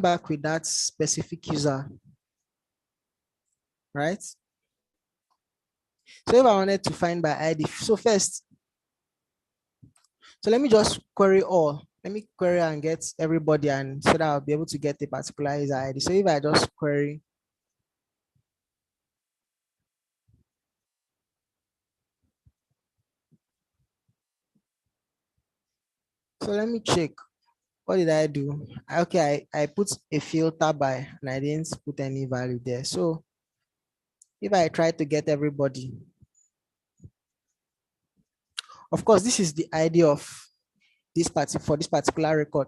Speaker 1: back with that specific user, right? So if I wanted to find by ID, so first, so let me just query all. Let me query and get everybody, and so that I'll be able to get a particular user ID. So if I just query, so let me check. What did I do? Okay, I put a filter by and I didn't put any value there. So if I try to get everybody, of course, this is the ID of this for this particular record.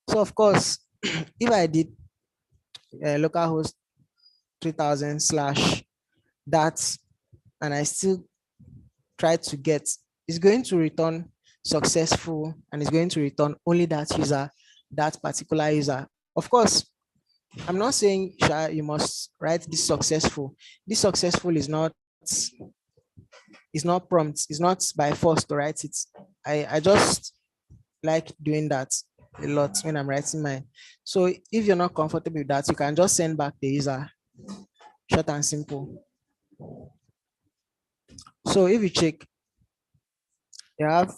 Speaker 1: So of course, if I did localhost 3000 slash that, and I still try to get, it's going to return successful, and it's going to return only that user, that particular user. Of course, I'm not saying you must write this successful. This successful is not prompt. It's not by force to write it. I just like doing that a lot when I'm writing mine. So if you're not comfortable with that, you can just send back the user, short and simple. So if you check, you have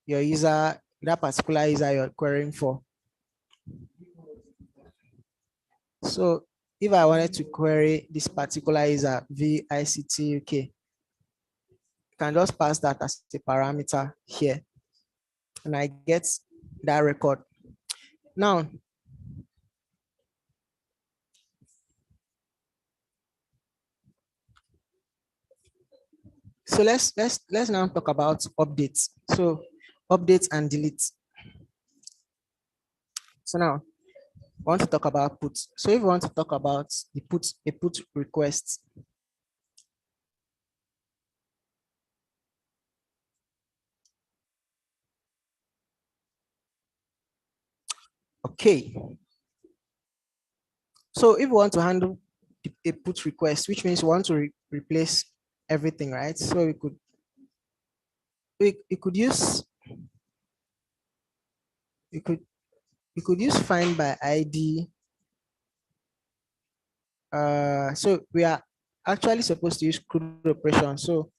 Speaker 1: your user, that particular user you're querying for. So if I wanted to query this particular user, VICT UK, you can just pass that as a parameter here, and I get that record. Now, so let's now talk about updates. So updates and delete. So now I want to talk about put. So if we want to talk about the put request, Okay. So if we want to handle a put request, which means we want to replace everything, right? So we could use we could we could use find by ID. So we are actually supposed to use CRUD operation. So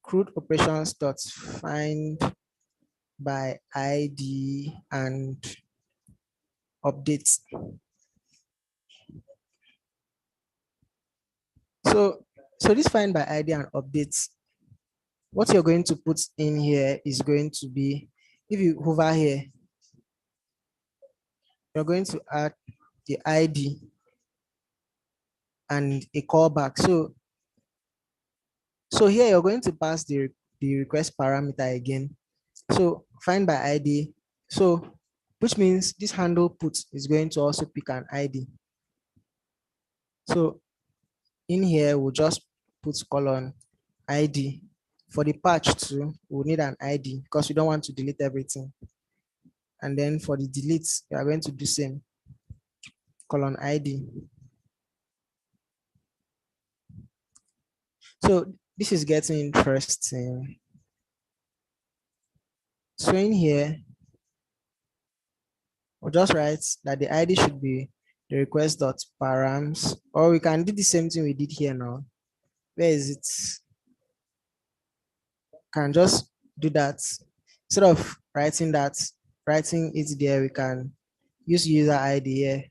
Speaker 1: CRUD operations dot find by ID and updates. So this find by ID and updates, what you're going to put in here is going to be, if you hover here, you're going to add the ID and a callback. So here you're going to pass the request parameter again. So find by ID. So which means this handle put is going to also pick an ID. So in here, we'll just put colon ID. For the patch too, we'll need an ID because we don't want to delete everything. And then for the delete, we are going to do same, colon ID. So this is getting interesting. So in here, we'll just write that the ID should be the request.params, or we can do the same thing we did here now. Where is it? Can just do that. Instead of writing it there, we can use user ID here.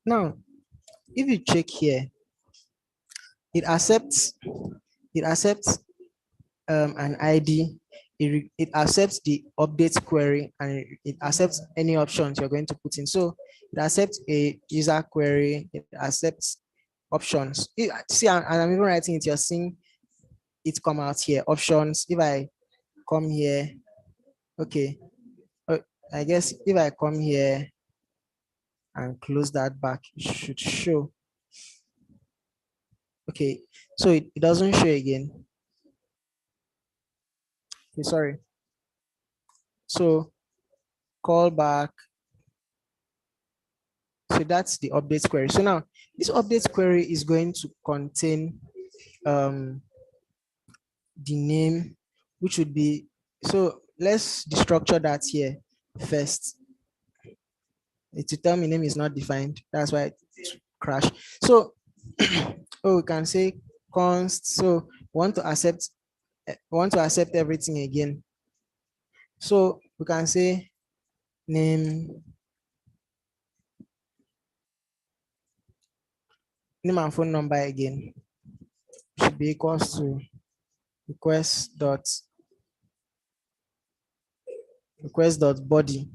Speaker 1: Now, if you check here, it accepts an ID, it accepts the update query, and it accepts any options you're going to put in. So it accepts a user query, it accepts options. See, and I'm even writing it, you're seeing it come out here, options. If I come here, okay, I guess if I come here and close that back, it should show. Okay, so it doesn't show again. Okay, sorry. So call back. So that's the update query. So now this update query is going to contain the name, which would be, so let's destructure that here first. It will tell me name is not defined. That's why it crashed. So oh, we can say const. So want to accept everything again. So we can say name and phone number again should be equals to request dot body.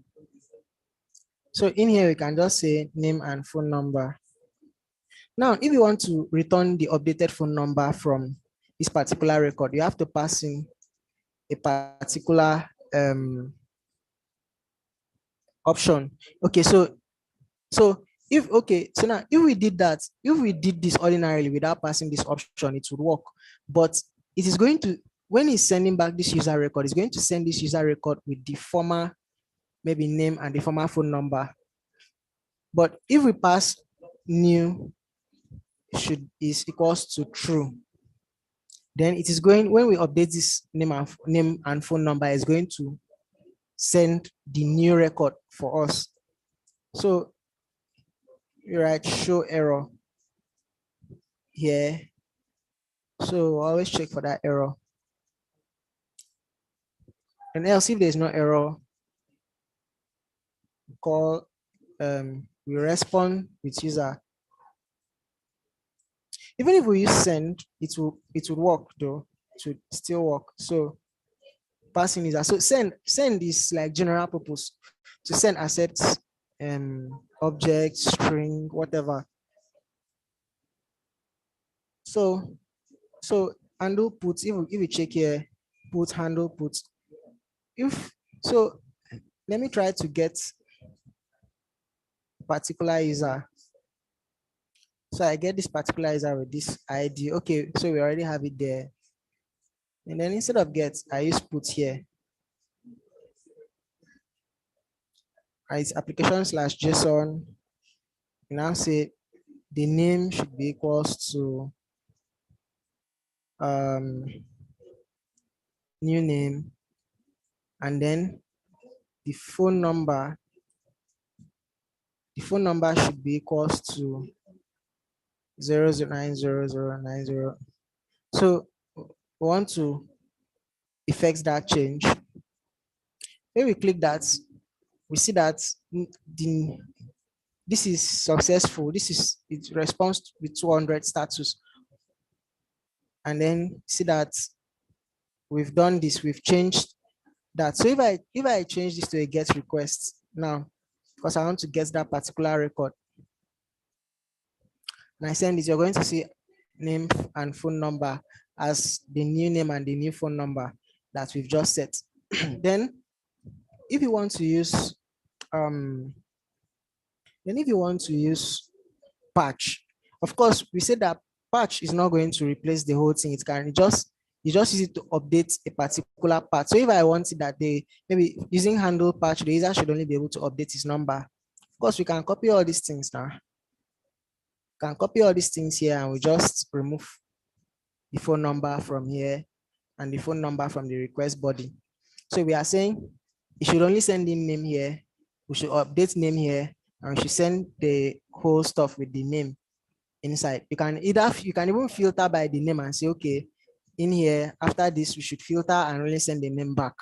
Speaker 1: So in here we can just say name and phone number. Now, if you want to return the updated phone number from this particular record, you have to pass in a particular option. Okay, so now if we did that, if we did this ordinarily without passing this option, it would work. But it is going to, when it's sending back this user record, it's going to send this user record with the former maybe name and the former phone number. But if we pass new is equals to true, then it is going, when we update this name and phone number, is going to send the new record for us. So you write show error here. So always check for that error. And else, if there's no error, call we respond with user. Even if we use send, it will work though. It would still work. So passing is so send is like general purpose. To send accepts object, string, whatever. So So handle put, if you check here, put handle put. If so, let me try to get a particular user. So I get this particular user with this ID. Okay, so we already have it there. And then instead of get, I use put here. It's application/JSON. You now say the name should be equals to new name, and then the phone number should be equals to 00900090. So we want to effect that change. When we click that, we see that this is successful. It responds with 200 status. And then see that we've done this, we've changed that. So if I change this to a get request now, because I want to get that particular record, and I send this, you're going to see name and phone number as the new name and the new phone number that we've just set. Then if you want to use patch, of course we said that patch is not going to replace the whole thing. It can just use it to update a particular part. So if I wanted that maybe using handle patch, the user should only be able to update his number. Of course, we can copy all these things now. Can copy all these things here, and we just remove the phone number from here and the phone number from the request body. So we are saying it should only send in name here. We should update name here, and we should send the whole stuff with the name inside. You can even filter by the name and say, okay, in here, after this, we should filter and only send the name back.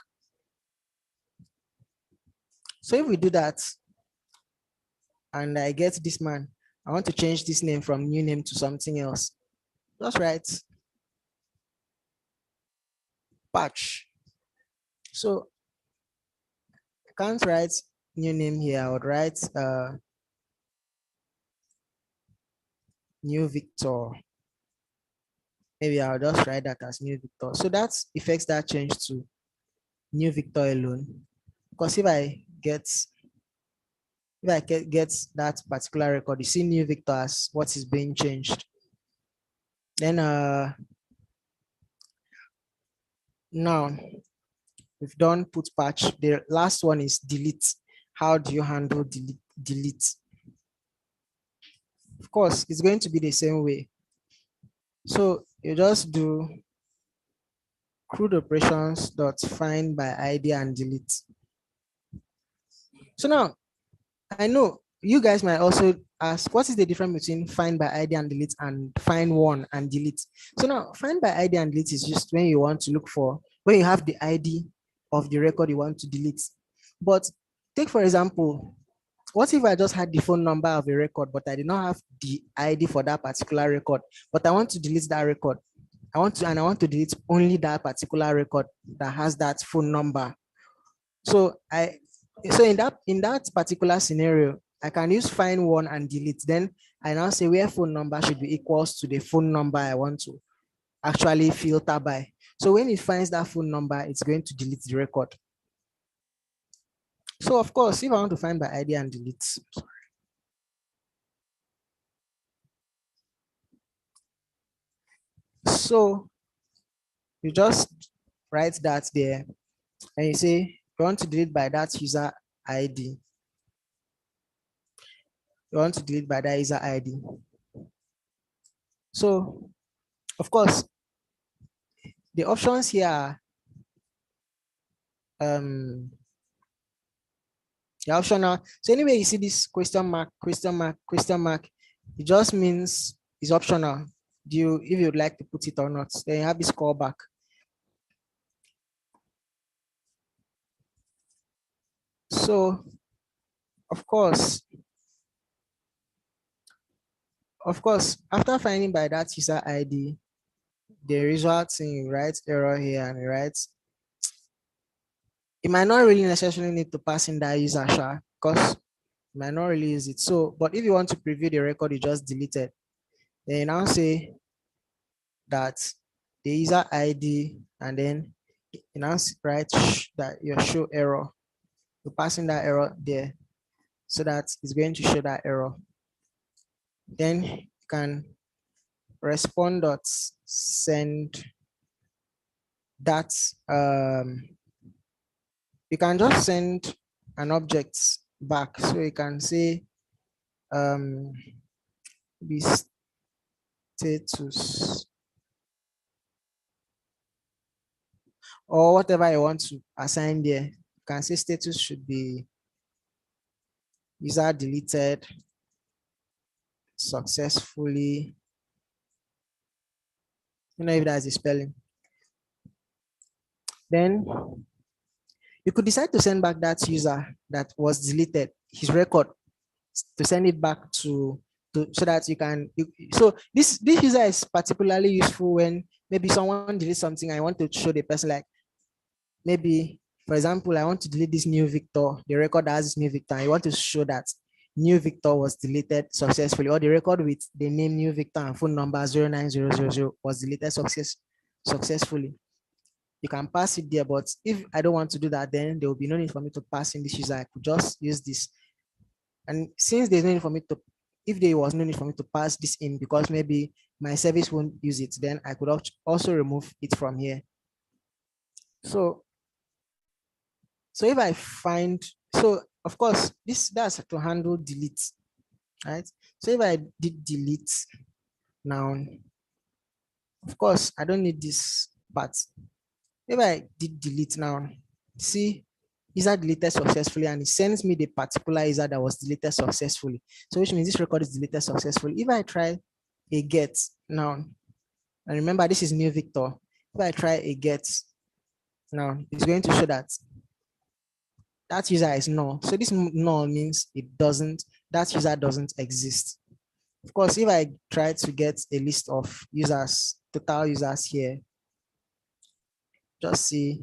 Speaker 1: So if we do that, and I get this man, I want to change this name from new name to something else. Just write patch. So I can't write new name here. I would write new Victor. Maybe I'll just write that as new Victor. So that affects that change to new Victor alone. Because if I get that particular record, you see new Victor as what is being changed. Then now we've done put patch. The last one is delete. How do you handle delete? Of course, it's going to be the same way. So you just do CRUD operations dot find by ID and delete. So now I know you guys might also ask, what is the difference between find by ID and delete and find one and delete? So now find by ID and delete is just when you want to look for, when you have the ID of the record you want to delete. But take for example, what if I just had the phone number of a record, but I did not have the ID for that particular record, but I want to delete that record. I want to delete only that particular record that has that phone number. So in that particular scenario, I can use find one and delete. Then I now say where phone number should be equals to the phone number I want to actually filter by. So when it finds that phone number, it's going to delete the record. So of course, if I want to find by ID and delete, so you just write that there, and you say you want to delete by that user ID. You want to delete by that user ID. So, of course, the options here are the optional. So anyway, you see this question mark, it just means it's optional. If you'd like to put it or not, then you have this callback. So, of course, after finding by that user ID, the result thing writes error here and it writes, it might not really necessarily need to pass in that user because it might not really use it. So, but if you want to preview the record you just deleted, then you now say that the user ID, and then you now write that your show error. You're passing that error there so that it's going to show that error. Then you can respond dot send that. You can just send an object back. So you can say be status or whatever you want to assign there. You can say status should be user deleted successfully. You know if that's a spelling. Then you could decide to send back that user that was deleted, his record, to send it back to so that you can. So this user is particularly useful when maybe someone deletes something. I want to show the person, like maybe, for example, I want to delete this new Victor, the record that has this new Victor. I want to show that new Victor was deleted successfully, or the record with the name new Victor and phone number 09000 was deleted successfully. You can pass it there, but if I don't want to do that, then there will be no need for me to pass in this user. I could just use this. And since there's no need for me to, if there was no need for me to pass this in because maybe my service won't use it, then I could also remove it from here. So if I find, so of course, that's to handle delete, right? So if I did delete now, of course, I don't need this part. If I did delete now, see, user deleted successfully, and it sends me the particular user that was deleted successfully. So which means this record is deleted successfully. If I try a get now, and remember this is new Victor. If I try a get now, it's going to show that that user is null. So this null means that user doesn't exist. Of course, if I try to get a list of users, total users here, just see,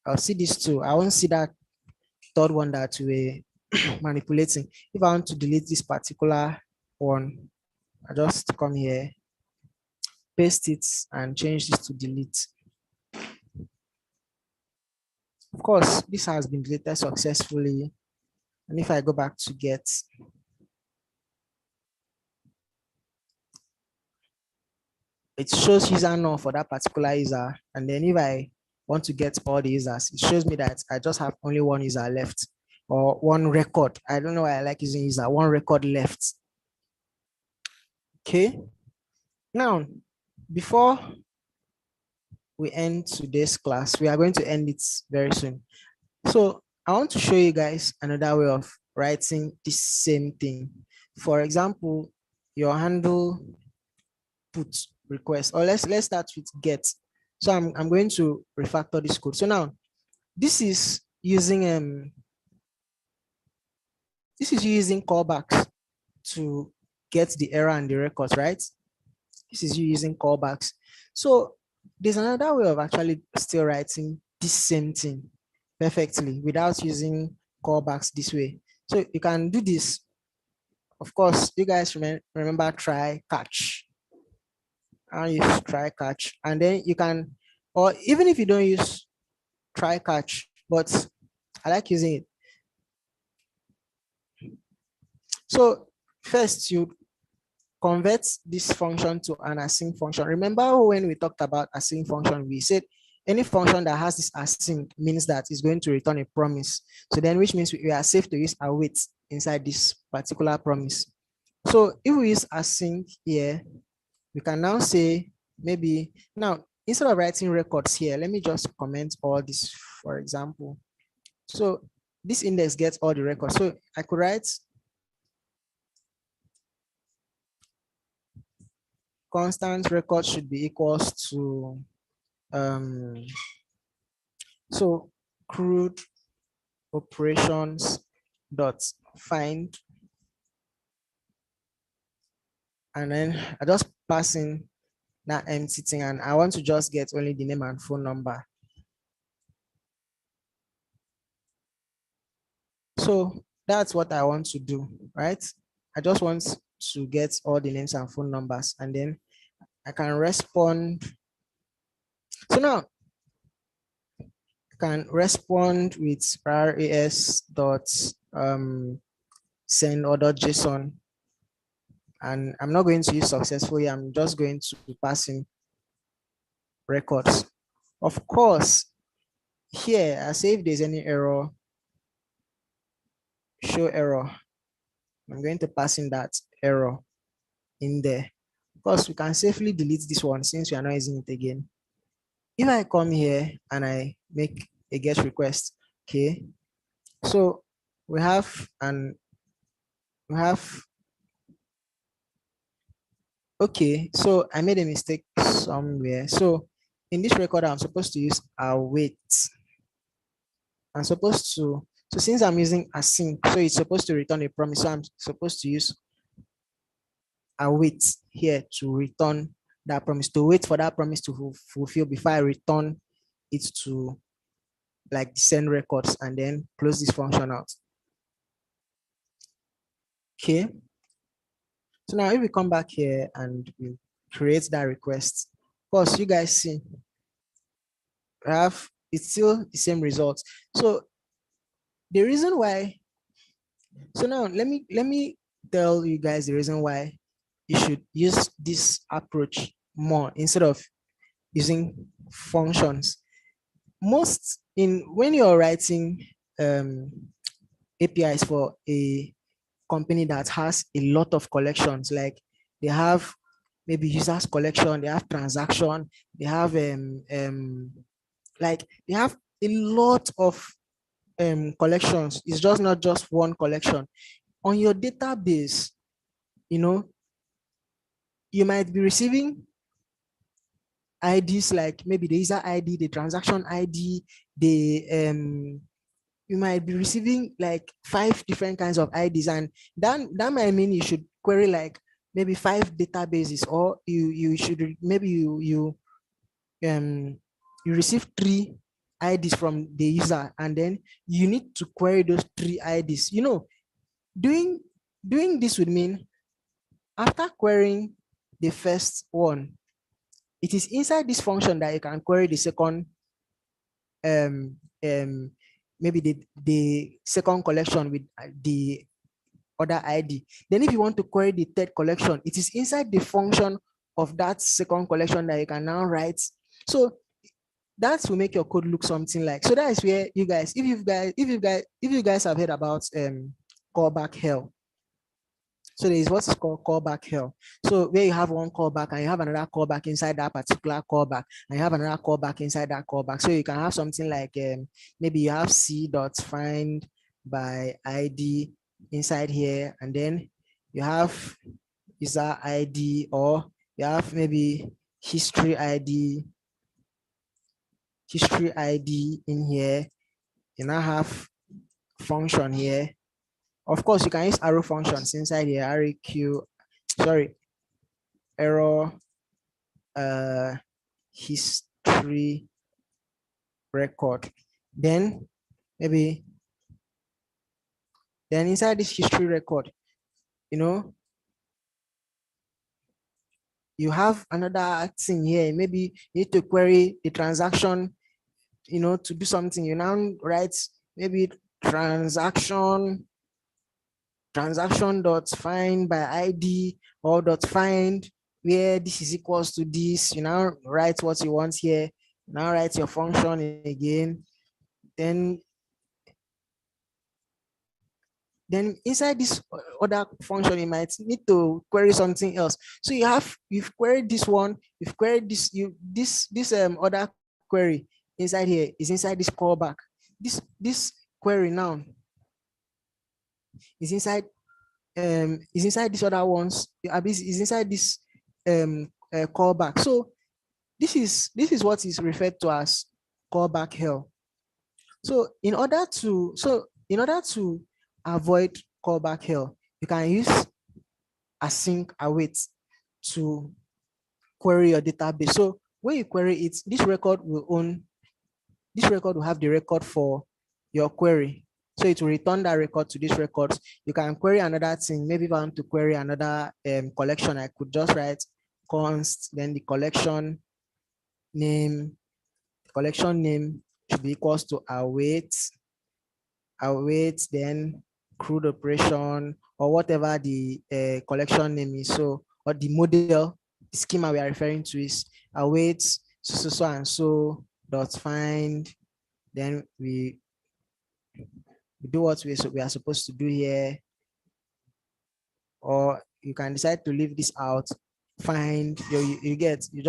Speaker 1: I'll see these two. I won't see that third one that we're manipulating. If I want to delete this particular one, I just come here, paste it, and change this to delete. Of course, this has been deleted successfully. And if I go back to get, it shows user null for that particular user. And then if I want to get all the users, it shows me that I just have only one user left, or one record. I don't know why I like using user, one record left. Okay. Now, before we end today's class, we are going to end it very soon. So I want to show you guys another way of writing this same thing. For example, your handle put request, or let's start with get. So I'm going to refactor this code. So now this is using callbacks to get the error and the records, right? This is you using callbacks. So there's another way of actually still writing this same thing perfectly without using callbacks this way. So you can do this. Of course, you guys remember try catch. And use try catch, and then you can, or even if you don't use try catch, but I like using it. So first you convert this function to an async function. Remember when we talked about async function, we said any function that has this async means that it's going to return a promise. So then which means we are safe to use await inside this particular promise. So if we use async here, we can now say, maybe now instead of writing records here, let me just comment all this, for example. So this index gets all the records. So I could write constant record should be equals to so CRUD operations dot find, and then I just pass in that empty thing, and I want to just get only the name and phone number. So that's what I want to do, right? I just want to get all the names and phone numbers, and then I can respond. I can respond, and then I can say, So now can respond with ras dot send or dot JSON. And I'm not going to use successfully. I'm just going to pass in records. Of course, here I say if there's any error, show error. I'm going to pass in that error in there. Of course, we can safely delete this one since we are not using it again. If I come here and I make a get request, okay. So we have okay, so I made a mistake somewhere. So in this record, I'm supposed to use await. I'm supposed to, so since I'm using async, so it's supposed to return a promise. So I'm supposed to use await here to return that promise, to wait for that promise to fulfill before I return it to like send records and then close this function out. Okay. So now if we come back here and we create that request, of course, you guys see, it's still the same results. So the reason why, so now let me tell you guys the reason why you should use this approach more instead of using functions. When you're writing APIs for a company that has a lot of collections, like they have maybe users collection, they have transaction, they have like they have a lot of collections. It's just not just one collection. On your database, you know, you might be receiving IDs like maybe the user ID, the transaction ID, you might be receiving like 5 different kinds of IDs, and that might mean you should query like maybe 5 databases, or you should maybe you receive 3 IDs from the user, and then you need to query those 3 IDs. You know, doing this would mean after querying the first one, it is inside this function that you can query the second maybe the second collection with the other ID. Then if you want to query the third collection, it is inside the function of that second collection that you can now write. So that will make your code look something like, so that is where you guys, if you guys have heard about callback hell. So there is what is called callback hell. So where you have one callback and you have another callback inside that particular callback, and you have another callback inside that callback. So you can have something like maybe you have c.find by ID inside here, and then you have user ID, or you have maybe history ID in here. You now have function here. Of course, you can use arrow functions inside here, REQ, sorry, error history record. Then maybe inside this history record, you know, you have another thing here. Maybe you need to query the transaction, you know, to do something. You now write maybe transaction dot find by ID, or dot find where this is equals to this. You now write what you want here. Now write your function again. Then inside this other function, you might need to query something else. So you've queried this one, you've queried this, this other query inside here is inside this callback. This query now is inside these other ones, is inside this callback. So this is what is referred to as callback hell. So in order to avoid callback hell, you can use async await to query your database. So when you query it, this record will have the record for your query. So it will return that record to this record. You can query another thing. Maybe if I want to query another collection, I could just write const, then the collection name, collection name should be equals to await, then CRUD operation or whatever the collection name is. So, or the model, the schema we are referring to is await so and so dot find. Then we do what we are supposed to do here, or you can decide to leave this out. Find you get you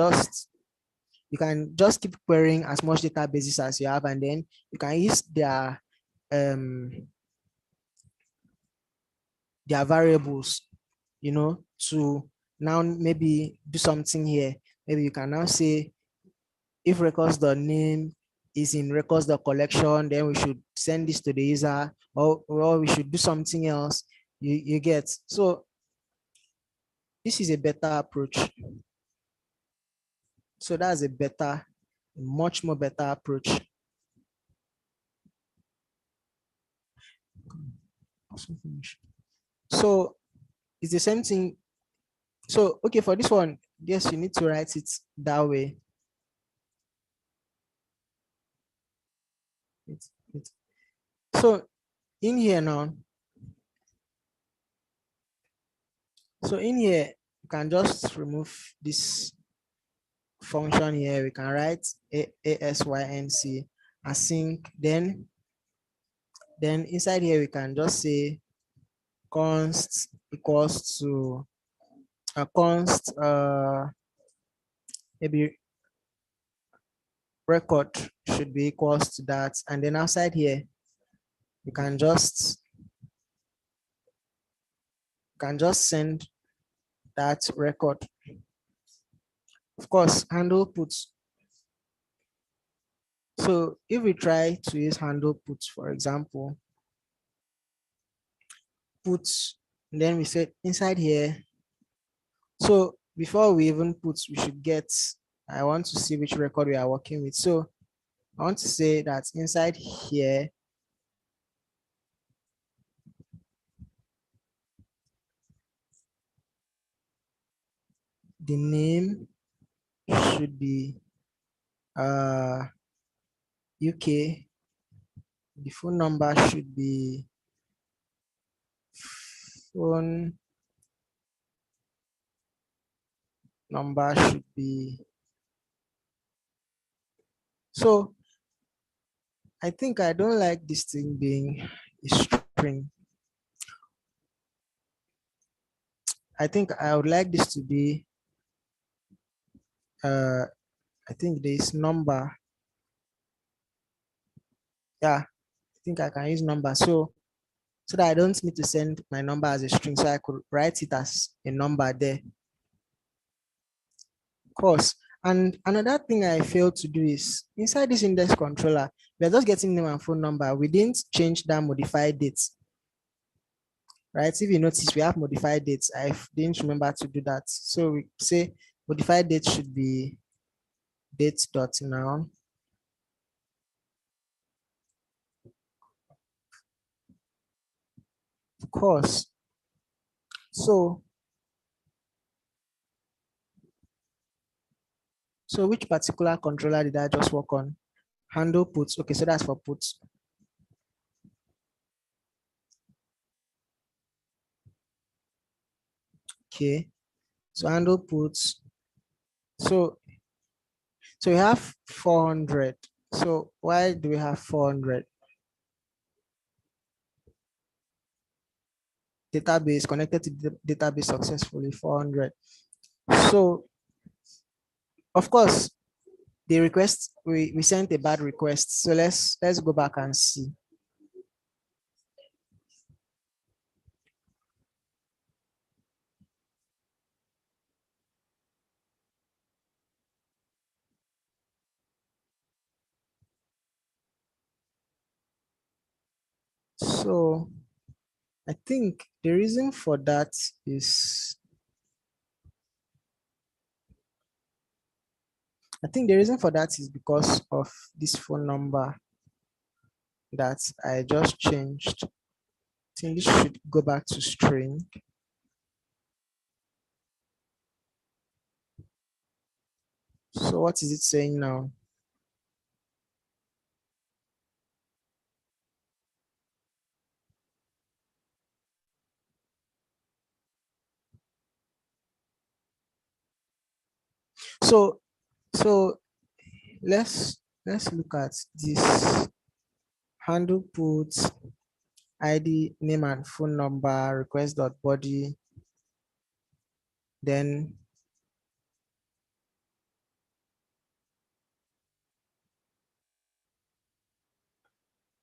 Speaker 1: can just keep querying as much databases as you have, and then you can use um their variables, to now maybe do something here. Maybe you can now say if records the name is in records the collection, then we should send this to the user, or we should do something else. You get. So this is a better approach. So that's a much more better approach. So it's the same thing. So, okay, for this one, yes, you need to write it that way. So in here now, you can just remove this function here. We can write async async. Then inside here we can just say const equals to a const maybe record should be equals to that, and then outside here you can just send that record. Of course, handle puts. So if we try to use handle puts, for example, puts, then we said inside here. So before we even put, we should get, I want to see which record we are working with. So I want to say that inside here, the name should be UK. The phone number should be phone number should be. So I think I don't like this thing being a string. I think I would like this to be I think this number. Yeah, I think I can use number. So that I don't need to send my number as a string, so I could write it as a number there. Of course. And another thing I failed to do is inside this index controller, we're just getting name and phone number. We didn't change that modified dates. Right? If you notice, we have modified dates. I didn't remember to do that. So we say modified date should be date.noun. Of course. So which particular controller did I just work on? Handle puts. Okay, so that's for puts. Okay, so handle puts. So we have 400. So why do we have 400? Database connected to the database successfully, 400. So of course, the request, we sent a bad request. So let's go back and see. So I think the reason for that is, because of this phone number that I just changed. I think this should go back to string. So what is it saying now? So so let's look at this handle puts ID, name and phone number, request.body, then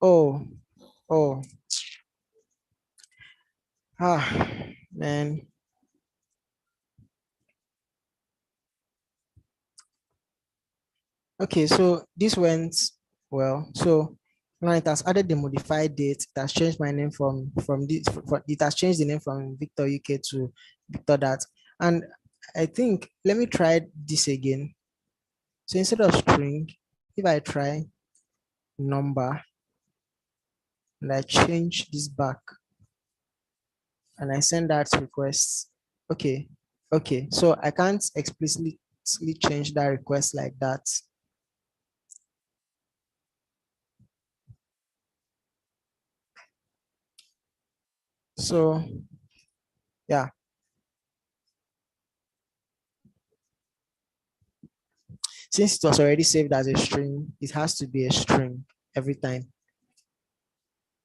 Speaker 1: oh oh man. Okay, so this went well. So now it has added the modified date. It has changed my name from this. It has changed the name from Victor UK to Victor that. And I think let me try this again. So instead of string, if I try number and I change this back and I send that request. Okay, okay. So I can't explicitly change that request like that. So yeah, since it was already saved as a string, it has to be a string every time.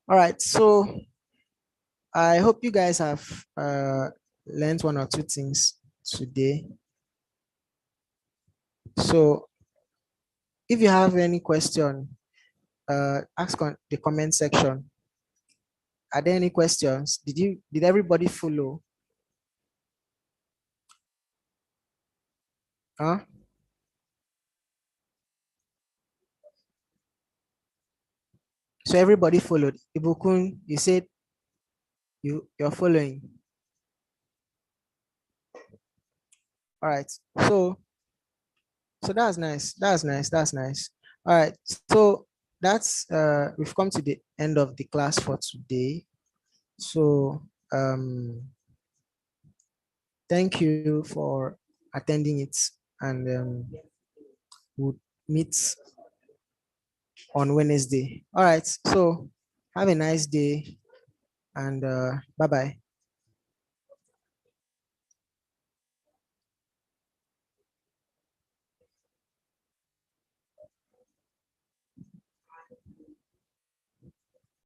Speaker 1: All right, so I hope you guys have learned one or two things today. So if you have any question, ask on the comment section. Are there any questions? Did everybody follow? Huh? So everybody followed. Ibukun, you said you're following. All right. So that's nice. That's nice. That's nice. All right. So that's we've come to the end of the class for today. So thank you for attending it, and we'll meet on Wednesday. All right. So have a nice day, and bye bye.